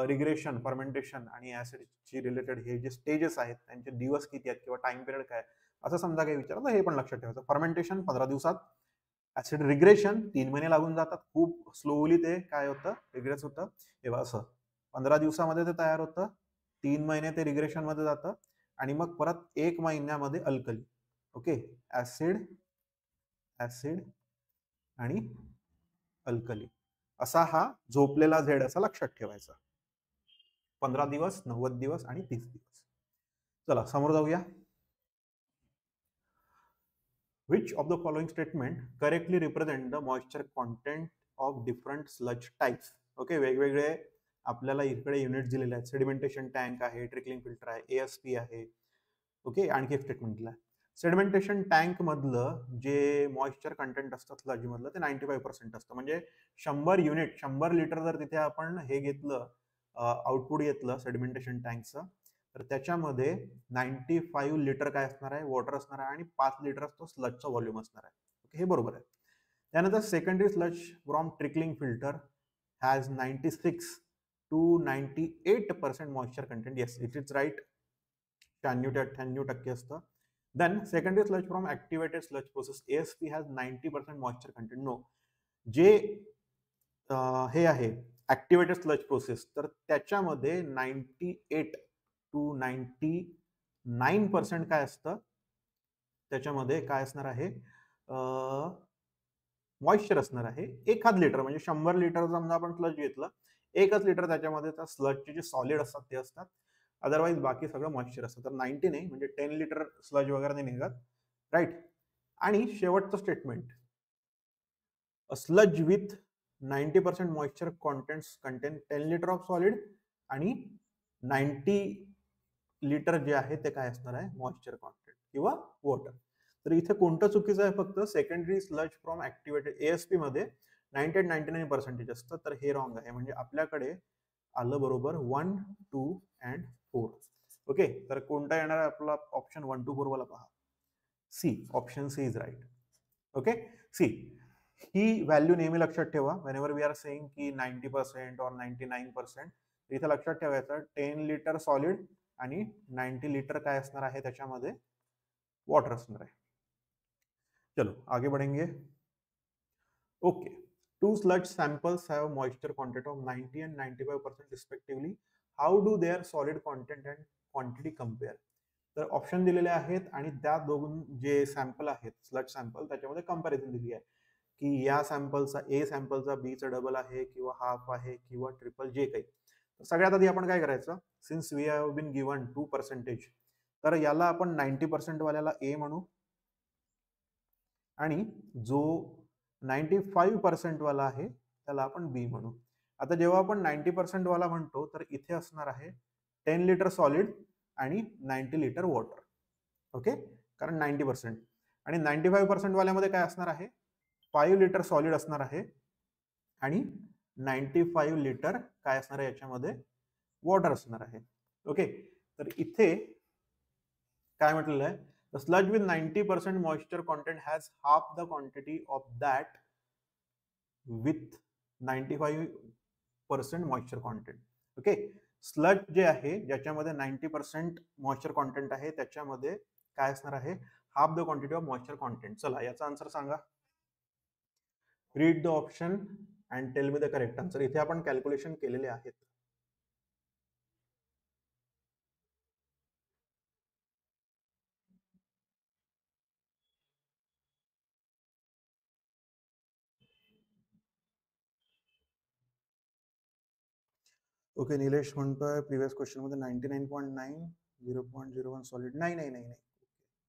रिग्रेशन, फर्मेंटेशन आणि ऍसिडची रिलेटेड हे जे स्टेजेस आहेत त्यांचे दिवस किती आहेत किंवा टाइम पिरियड काय असं समजा काही विचारलं तर हे पण लक्षात ठेवायचं. फर्मेंटेशन 15 दिवसात, ऍसिड रिग्रेशन 3 महिने लागून जातात. खूप स्लोली ते काय होतं? रिग्रेस होतं. तेव्हा असं 15 दिवसामध्ये ते तयार होतं, 3 महिने ते रिग्रेशन मध्ये जातं, आणि मग परत 1 महिन्यामध्ये अल्कली. ओके, ऍसिड ऍसिड आणि अल्कली, असा हा झोपलेला झेड असा लक्षात ठेवायचा. 15 दिवस, 90 दिवस आणि 30 दिवस. चला समोर जाऊया. Which of the following statement correctly represent the moisture content of different sludge types? Okay, वेगवेगळे आपल्याला इकडे युनिट दिलेले आहेत. सेडिमेंटेशन टँक आहे, ट्रिकलिंग फिल्टर आहे, एएसपी आहे. ओके, आणखी एक स्टेटमेंट दिला. सेडिमेंटेशन टँक मधलं जे मॉइश्चर कंटेंट असतं स्लज मधलं ते 95% असतं. म्हणजे 100 युनिट, 100 लिटर जर तिथे आपण हे घेतलं, आउटपुट घेतलं सेडिमेंटेशन टँकचं, तर त्याच्यामध्ये 95 लिटर काय असणार आहे? वॉटर असणार आहे, आणि 5 लिटर तो स्लजचा व्हॉल्यूम असणार आहे. ओके, हे बरोबर आहे. त्यानंतर secondary sludge from trickling filter has 96 to 98% moisture content. Yes, it is right. 96 ते 98% असतं. Then secondary sludge from activated sludge process ASP has 90% moisture content. No, जे हे आहे ऍक्टिव्हेटेड स्लज प्रोसेस, तर त्याच्यामध्ये 98 to 99% काय असतं? त्याच्यामध्ये काय असणार आहे? मॉइश्चर असणार आहे. 1 लिटर म्हणजे 100 लिटर समजा आपण स्लज घेतलं, 1 लिटर त्याच्यामध्ये त्या स्लजचे जे सॉलिड असतात ते असतात, अदरवाईज बाकी सगळं मॉइश्चर असतं. तर 90 नाही म्हणजे 10 लिटर स्लज वगैरे नाही निघत, राईट. आणि शेवटचं statement, sludge with 90% moisture content 10 litre of solid, आणि 90 लिटर जे आहे ते काय असणार आहे? मॉइश्चर कॉन्टेंट किंवा वॉटर. तर इथे कोणतं चुकीचं आहे? फक्त secondary sludge from activated ASP मध्ये 99% असतं, तर हे रॉंग आहे. म्हणजे आपल्याकडे आलं बरोबर 1 2 अँड 4. ओके, तर कोणता येणार आहे आपला ऑप्शन 1 2 4 वाला? पहा, see, option C is right. Okay, C ही व्हॅल्यू नेहमी लक्षात ठेवा. व्हेनेवर वी आर सेइंग की 90% और 99%, इथे लक्षात ठेवायचं 10 लिटर सॉलिड आणि 90 लिटर काय असणार आहे त्याच्यामध्ये वॉटर असणार आहे. चलो आगे बढ़ेंगे. Okay, 2 sludge samples have moisture content of 90 and 95% respectively. How do their solid content and quantity compare? तर ऑप्शन दिलेले आहेत आणि त्या दोन जे सॅम्पल आहेत स्लज सॅम्पल त्याच्यामध्ये कंपॅरिझन दिली आहे की या सॅम्पलचा ए सॅम्पलचा बीचा डबल आहे किंवा हाफ आहे किंवा ट्रिपल जे काही. सगळ्यात आधी आपण काय करायचं, since we have been given 2%, तर याला आपण 90% वाल्याला ए म्हणू आणि जो 95% वाला आहे त्याला आपण बी म्हणू. आता जेव्हा आपण 90% वाला म्हणतो तर इथे असणार आहे 10 लिटर सॉलिड आणि 90 लिटर वॉटर. ओके, कारण 90% आणि 95% वाल्यामध्ये काय असणार आहे, 5 लिटर सॉलिड असणार आहे आणि 95 लिटर काय असणार आहे याच्यामध्ये वॉटर असणार आहे. ओके, तर इथे काय म्हटलेलं आहे, the sludge with 90% moisture content has half the quantity of that with 95% moisture content. Okay, sludge जे आहे ज्याच्यामध्ये 90% मॉइश्चर कॉन्टेंट आहे त्याच्यामध्ये काय असणार आहे, half the quantity of moisture content. चला याचा आन्सर सांगा. Read the option and tell me the correct answer. इथे आपण कॅल्क्युलेशन केलेले आहेत. ओके, निलेश म्हणतोय प्रिव्हियस क्वेश्चन मध्ये 99.9 0.01 सॉलिड. नाही नाही नाही नाही,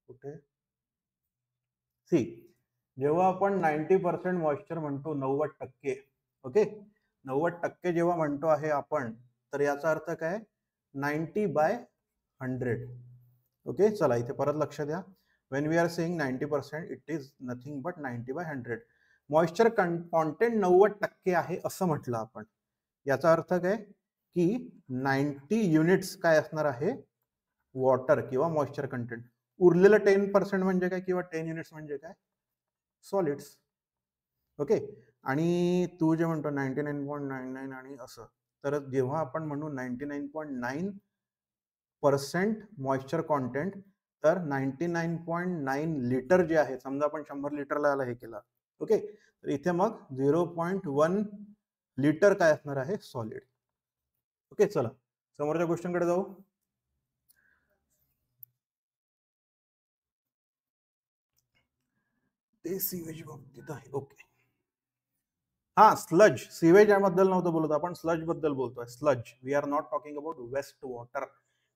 कुठे सी, जेव्हा आपण 90% मॉइश्चर म्हणतो 90%, ओके 90% जेव्हा म्हणतो आहे आपण तर याचा अर्थ काय, 90/100. ओके, चला इथे परत लक्ष द्या. when we are saying 90% it is nothing but 90/100. Moisture content 90% आहे असं म्हटलं आपण, याचा अर्थ काय की 90 युनिट्स काय असणार आहे वॉटर किंवा मॉइश्चर कंटेंट. उरलेलं 10% म्हणजे काय किंवा 10 युनिट्स म्हणजे काय, सॉलिड्स. ओके, आणि तू जे म्हणतो 99.99 आणि असं, तर जेव्हा आपण म्हणू 99.9% मॉइश्चर कॉन्टेंट तर 99.9 लिटर जे आहे, समजा आपण 100 लिटरला याला हे केलं, ओके, तर इथे मग 0.1 लिटर काय असणार आहे सॉलिड. ओके, चला समोरच्या क्वेश्चनकडे जाऊ. ते सीवेज बाबतीत आहे. ओके, हा स्लज, सीवेज बद्दल नव्हतं बोलत आपण, स्लज बद्दल बोलतोय. Sludge, we are not talking about waste water,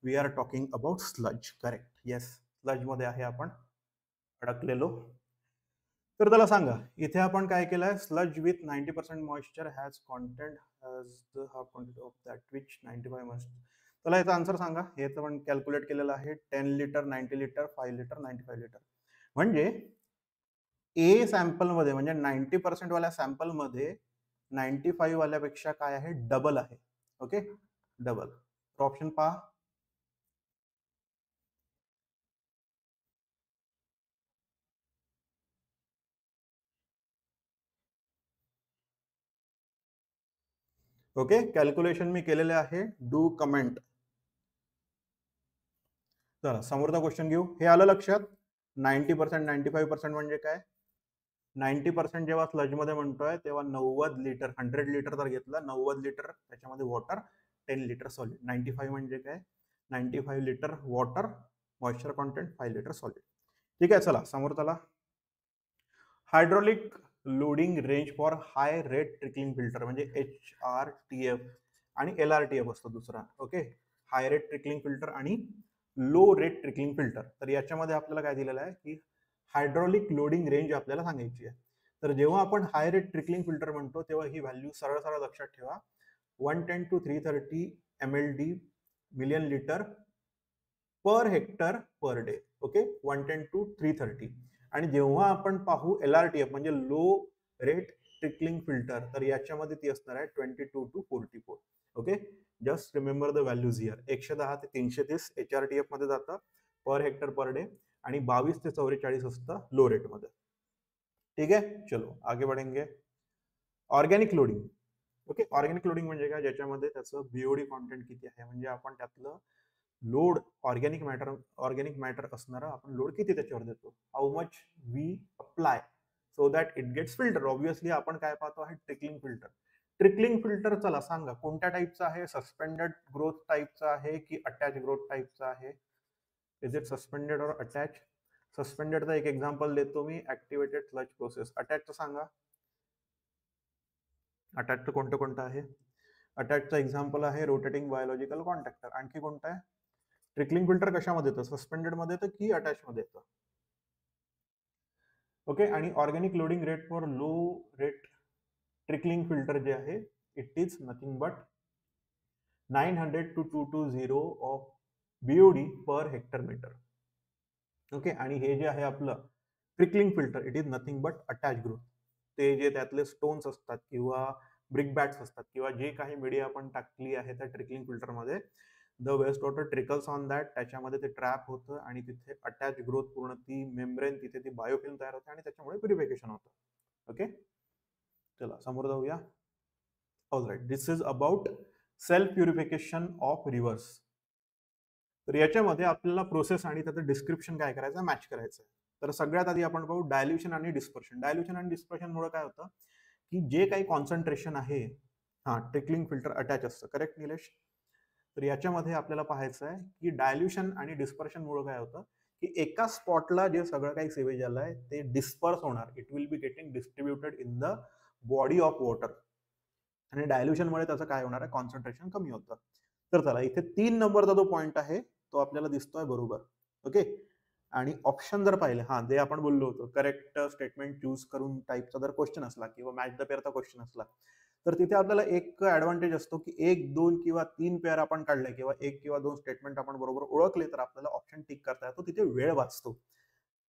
we are talking about sludge. Correct, yes, sludge मध्ये आहे आपण अडकलेलो. तर त्याला सांगा इथे आपण काय केलंय, sludge with 90% moisture has content has the half quantity of that which 95 must. त्याला याचा आन्सर सांगा. हे तर आपण कॅल्क्युलेट केलेलं आहे, 10 लिटर 90 लिटर 5 लिटर 95 लिटर. म्हणजे ए सॅम्पल मध्ये म्हणजे 90% वाल्या सॅम्पल मध्ये 95 वाल्यापेक्षा काय आहे, डबल आहे. Okay, double. ऑप्शन पहा. ओके, कॅल्क्युलेशन मी केलेले आहे, डू कमेंट. चला समोरचा क्वेश्चन घेऊ. हे आलं लक्षात, 90% 95% म्हणजे काय, 90% जेव्हा स्लज मध्ये म्हणतोय तेव्हा 90 लिटर, 100 लिटर जर घेतलं 90 लिटर त्याच्यामध्ये वॉटर, 10 लिटर सॉलिड. 95 म्हणजे काय, 95 litre water moisture content, 5 litre solid. ठीक आहे, चला समोर चला. Hydraulic loading range for high rate trickling filter म्हणजे HRTF आणि LRTF असतो दुसरा. Okay, high rate trickling filter आणि लो रेट ट्रिकलिंग फिल्टर. तर याच्यामध्ये आपल्याला काय दिलेलं आहे की हायड्रॉलिक लोडिंग रेंज आपल्याला सांगायची आहे. तर जेव्हा आपण हाय रेट ट्रिकलिंग फिल्टर म्हणतो तेव्हा ही व्हॅल्यू सरळ सरळ लक्षात ठेवा, 110 to 330 MLD million litre per hectare per day. Okay, 110 to 330. आणि जेव्हा आपण पाहू LRTF म्हणजे लो रेट ट्रिकलिंग फिल्टर तर याच्यामध्ये ती असणार आहे 22 to 44. Okay, just remember the values here. 110 ते 330 HRTF मध्ये जातं पर हेक्टर पर डे आणि 22 ते 44 असतं लो रेट मध्ये. ठीक आहे, चलो आगे बढ़ेंगे. Organic loading. Okay, organic loading म्हणजे काय, ज्याच्यामध्ये त्याचं BOD कॉन्टेंट किती आहे, म्हणजे आपण त्यातलं लोड ऑर्गॅनिक मॅटर असणारा आपण लोड किती त्याच्यावर देतो, how much we apply so that it gets filter. Obviously आपण काय पाहतो आहे, ट्रिकलिंग फिल्टर. ट्रिकलिंग फिल्टर चला सांगा कोणत्या टाईपचा आहे, सस्पेंडेड ग्रोथ टाईपचा आहे की अटॅच ग्रोथ टाईपचा आहे. इज इट सस्पेंडेड और अटॅच? सस्पेंडेडचा एक एक्झाम्पल देतो मी, ऍक्टिव्हेटेड स्लज प्रोसेस. अटॅचचं सांगा, अटॅचचं कोणतं कोणतं आहे? अटॅचचं एक्झाम्पल आहे रोटेटिंग बायोलॉजिकल कॉन्टॅक्टर. आणखी कोणतं आहे? ट्रिकलिंग फिल्टर कशामध्ये येतं, सस्पेंडेड मध्ये येतं की अटॅच मध्ये येतं? ओके. आणि organic loading rate for low rate trickling filter जे आहे, it is nothing but 900 to 220 of BOD per hectare metre. Okay. आणि हे जे आहे आपलं trickling filter, it is nothing but attach growth. ते जे त्यातले स्टोन्स असतात किंवा ब्रिक बॅट्स असतात किंवा जे काही मीडिया आपण टाकली आहे त्या ट्रिकलिंग फिल्टरमध्ये, the waste water trickles on that, त्याच्यामध्ये ते ट्रॅप होतं आणि तिथे अटॅच ग्रोथ पूर्ण ती मेम्ब्रेन, तिथे ती बायोफिल्म तयार होते आणि त्याच्यामुळे प्युरिफिकेशन होतं. ओके, चला समोर जाऊया. All right, this is about self purification of reverse. तर याच्यामध्ये आपल्याला प्रोसेस आणि त्याचं डिस्क्रिप्शन काय करायचं, मॅच करायचं. तर सगळ्यात आधी आपण पाहू डायल्युशन आणि डिस्पर्शन. डायल्युशन आणि डिस्पर्शन मुळे काय होतं की जे काही कॉन्सन्ट्रेशन आहे, हा ट्रिकलिंग फिल्टर अटॅच असतं, करेक्ट निलेश? तर याच्यामध्ये आपल्याला पाहायचं आहे की डायल्युशन आणि डिस्पर्शन मुळे काय होतं की एका स्पॉटला जे सगळं काही सिवेज आलं आहे ते डिस्पर्स होणार, it will be getting distributed in the body of water. आणि डायल्युशनमुळे त्याचं काय होणार आहे, कॉन्सन्ट्रेशन कमी होतं. तर चला इथे 3 नंबरचा जो पॉईंट आहे तो आपल्याला दिसतोय बरोबर. ओके. आणि ऑप्शन जर पाहिले, हा जे आपण बोललो होतो करेक्ट स्टेटमेंट चूज करून टाईपचा जर क्वेश्चन असला किंवा मॅच द पेअरचा क्वेश्चन असला, तर तिथे आपल्याला एक ऍडव्हान्टेज असतो की 1, 2 किंवा 3 पेअर आपण काढले किंवा 1 किंवा 2 स्टेटमेंट आपण बरोबर ओळखले तर आपल्याला ऑप्शन टिक करता येतो, तिथे वेळ वाचतो.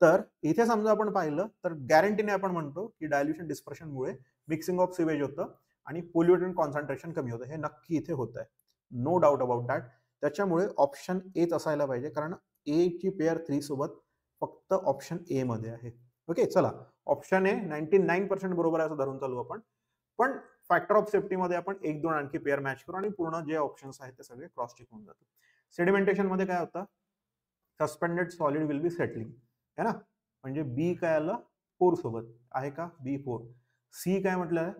तर इथे समजा आपण पाहिलं तर गॅरंटीने आपण म्हणतो की डायल्युशन डिस्पर्शनमुळे मिक्सिंग ऑफ सिवेज होतं आणि पोल्युटंट कॉन्सन्ट्रेशन कमी होतं. हे नक्की इथे होत आहे, नो डाऊट अबाउट दॅट. त्याच्यामुळे ऑप्शन एच असायला पाहिजे, कारण ए ची पेअर 3 सोबत फक्त ऑप्शन ए मध्ये आहे. ओके, चला ऑप्शन ए 99% बरोबर आहे असं धरून चालू आपण. पण फॅक्टर ऑफ सेफ्टी मध्ये आपण 1-2 आणखी पेअर मॅच करू आणि पूर्ण जे ऑप्शन्स आहेत ते सगळे क्रॉस चेक होऊन जातात. सेडिमेंटेशन मध्ये काय होतं, suspended solid will be settling, है ना? म्हणजे बी काय आलं, 4 सोबत आहे का, B4. सी काय म्हटलं,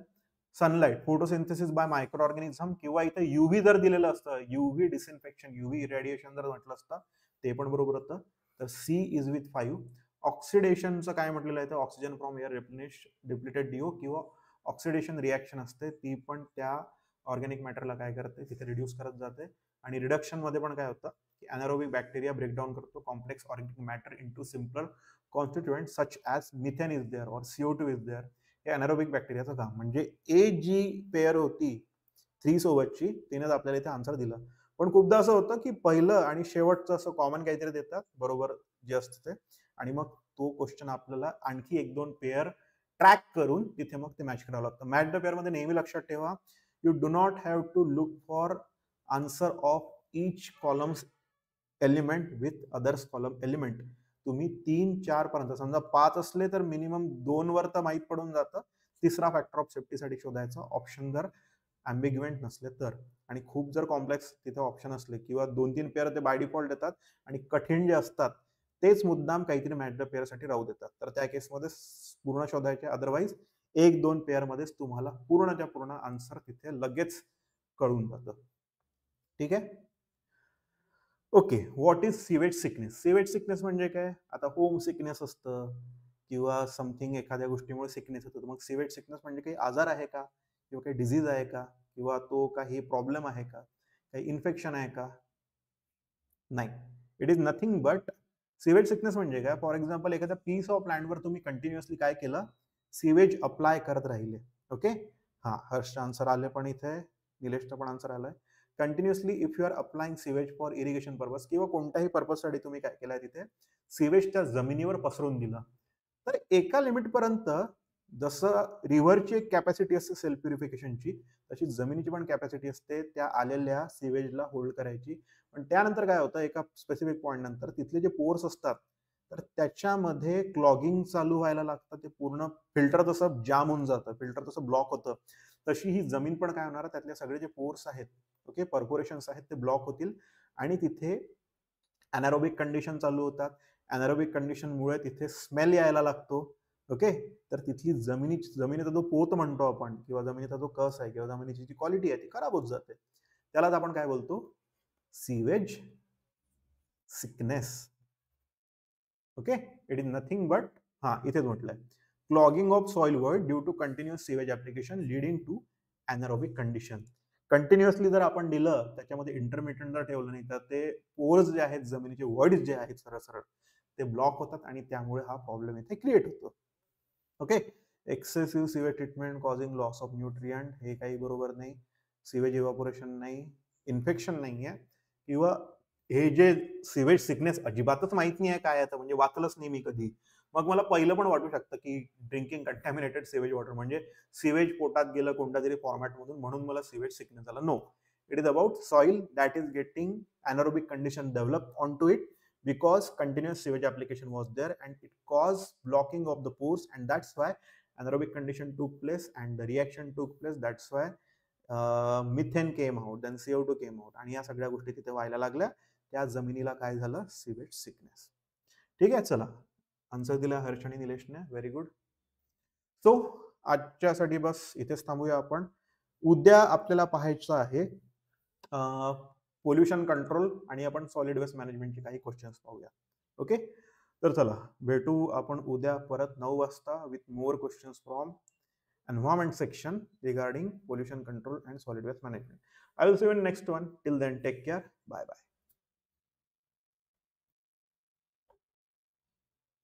sunlight, photosynthesis by micro organism, किंवा इथे युव्ही जर दिलेलं असतं, युव्ही डिसइन्फेक्शन, युव्ही इरॅडिएशन जर म्हटलं असतं ते पण बरोबर होतं. तर सी इज विथ 5. ऑक्सिडेशनचं काय म्हटलेलं आहे, तर oxygen from air replenish depleted DO, किंवा ऑक्सिडेशन रिॲक्शन असते ती पण त्या ऑर्गॅनिक मॅटरला काय करते, तिथे रिड्यूस करत जाते. आणि रिडक्शन मध्ये पण काय होतं की anaerobic बॅक्टेरिया ब्रेकडाऊन करतो complex organic matter into simpler constituent such as methane is there और CO2 इज देअर. हे anaerobic बॅक्टेरियाचं काम. म्हणजे ए जी पेअर होती 3 सोबतची, तिनेच आपल्याला इथे आन्सर दिला. पण खूपदा असं होतं की पहिलं आणि शेवटचं असं कॉमन काहीतरी देतात बरोबर जे असतं ते, आणि मग तो क्वेश्चन आपल्याला आणखी 1-2 पेअर ट्रॅक करून तिथे मग ते मॅच करावं लागतं. मॅच द पेअर मध्ये नेहमी लक्षात ठेवा, you do not have to look for answer of each columns element with others column element. तुम्ही 3-4 पर्यंत, समजा 5 असले तर मिनिमम 2 वर तर माहीत पडून जातं. तिसरा फॅक्टर ऑफ सेफ्टीसाठी शोधायचा, ऑप्शन जर अँबिग्युएंट नसले तर. आणि खूप जर कॉम्प्लेक्स तिथे ऑप्शन असले किंवा 2-3 पेअर ते बाय डिफॉल्ट देतात आणि कठीण जे असतात तेच मुद्दाम काहीतरी मॅच द पेअर साठी राहू देतात, तर त्या केसमध्ये पूर्ण शोधायचे. अदरवाईज 1-2 पेअर मध्येच तुम्हाला पूर्णच्या पूर्ण आन्सर तिथे लगेच कळून जातं. ठीक आहे. Okay, what is sewage sickness? Sewage sickness म्हणजे काय? आता होम सिकनेस असतं किंवा समथिंग एखाद्या गोष्टीमुळे सिकनेस होतं, मग सिवेज सिकनेस म्हणजे काही आजार आहे का, किंवा काही डिझीज आहे का, किंवा तो काही प्रॉब्लेम आहे का, काही इन्फेक्शन आहे का? नाही, it is nothing but sewage sickness म्हणजे काय, फॉर एक्झाम्पल एखाद्या पीस ऑफ लँडवर तुम्ही कंटिन्युअसली काय केलं, सिवेज अप्लाय करत राहिले. ओके, हा हर्षचा आन्सर आले, पण इथे निलेशचा पण आन्सर आलाय. Continuously if you are applying sewage for irrigation purpose, किंवा कोणत्याही पर्पजसाठी तुम्ही काय केलंय, तिथे सिवेजच्या जमिनीवर पसरून दिलं, तर एका लिमिट पर्यंत जसं रिव्हरची एक कॅपॅसिटी असते सेल्फ प्युरिफिकेशनची, तशी जमिनीची पण कॅपॅसिटी असते त्या आलेल्या सिवेजला होल्ड करायची. पण त्यानंतर काय होतं, एका स्पेसिफिक पॉईंट नंतर तिथले जे पोर्स असतात तर त्याच्यामध्ये क्लॉगिंग चालू व्हायला लागतं, ते पूर्ण फिल्टर तसं जाम होऊन जातं, फिल्टर तसं ब्लॉक होतं. तशी ही जमीन पण काय होणार, त्यातले सगळे जे पोर्स आहेत, ओके, पर्फोरेशन्स आहेत, ते ब्लॉक होतील आणि तिथे अनारोबिक कंडिशन चालू होतात. अनारोबिक कंडिशनमुळे तिथे स्मेल यायला लागतो. ओके, तर तिथली जमिनीचा जो पोत म्हणतो आपण, किंवा जमिनीचा जो कस आहे, किंवा जमिनीची जी क्वालिटी आहे ती खराब होत जाते. त्यालाच आपण काय बोलतो, sewage sickness. Okay, it is nothing but, हा इथेच म्हटलंय, clogging of soil word due to continuous sewage application leading to anaerobic condition. Continuously जर आपण दिलं, त्याच्यामध्ये इंटरमिडिएट जर ठेवलं नाही, तर ते पोर्स जे आहेत, जमिनीचे वर्ड्स जे आहेत सरळ सरळ, ते ब्लॉक होतात आणि त्यामुळे हा प्रॉब्लेम इथे क्रिएट होतो. Okay, excessive sewage treatment causing loss of nutrient, हे काही बरोबर नाही. सीवेज इव्हॅपोरेशन नाही, इन्फेक्शन नाही आहे, किंवा हे जे सीवेज सिकनेस अजिबातच माहित नाही आहे काय आहे, म्हणजे वाचलंच नाही मी कधी, मग मला पहिलं पण वाटू शकतं की ड्रिंकिंग कंटॅमिनेटेड सीवेज वॉटर म्हणजे सीवेज पोटात गेलं कोणत्या तरी फॉर्मॅटमधून, म्हणून मला सीवेज सिकनेस झाला. No, it is about soil that is getting anaerobic condition developed onto it because continuous sewage application was there and it caused blocking of the pores, and that's why anaerobic condition took place and the reaction took place. That's why methane came out, then CO2 came out, आणि या सगळ्या गोष्टी तिथे व्हायला लागल्या. त्या जमिनीला काय झालं, सीवेज सिकनेस. ठीक आहे, चला आन्सर दिला हर्ष आणि निलेशने, व्हेरी गुड. सो आजच्यासाठी बस इथेच थांबूया आपण. उद्या आपल्याला पाहायचं आहे पोल्युशन कंट्रोल, आणि आपण सॉलिड वेस्ट मॅनेजमेंटचे काही क्वेश्चन्स पाहूया. ओके, तर चला भेटू आपण उद्या परत 9 वाजता with more questions from environment section regarding pollution control and solid waste management. I will see you in next one. Till then, take care. Bye bye.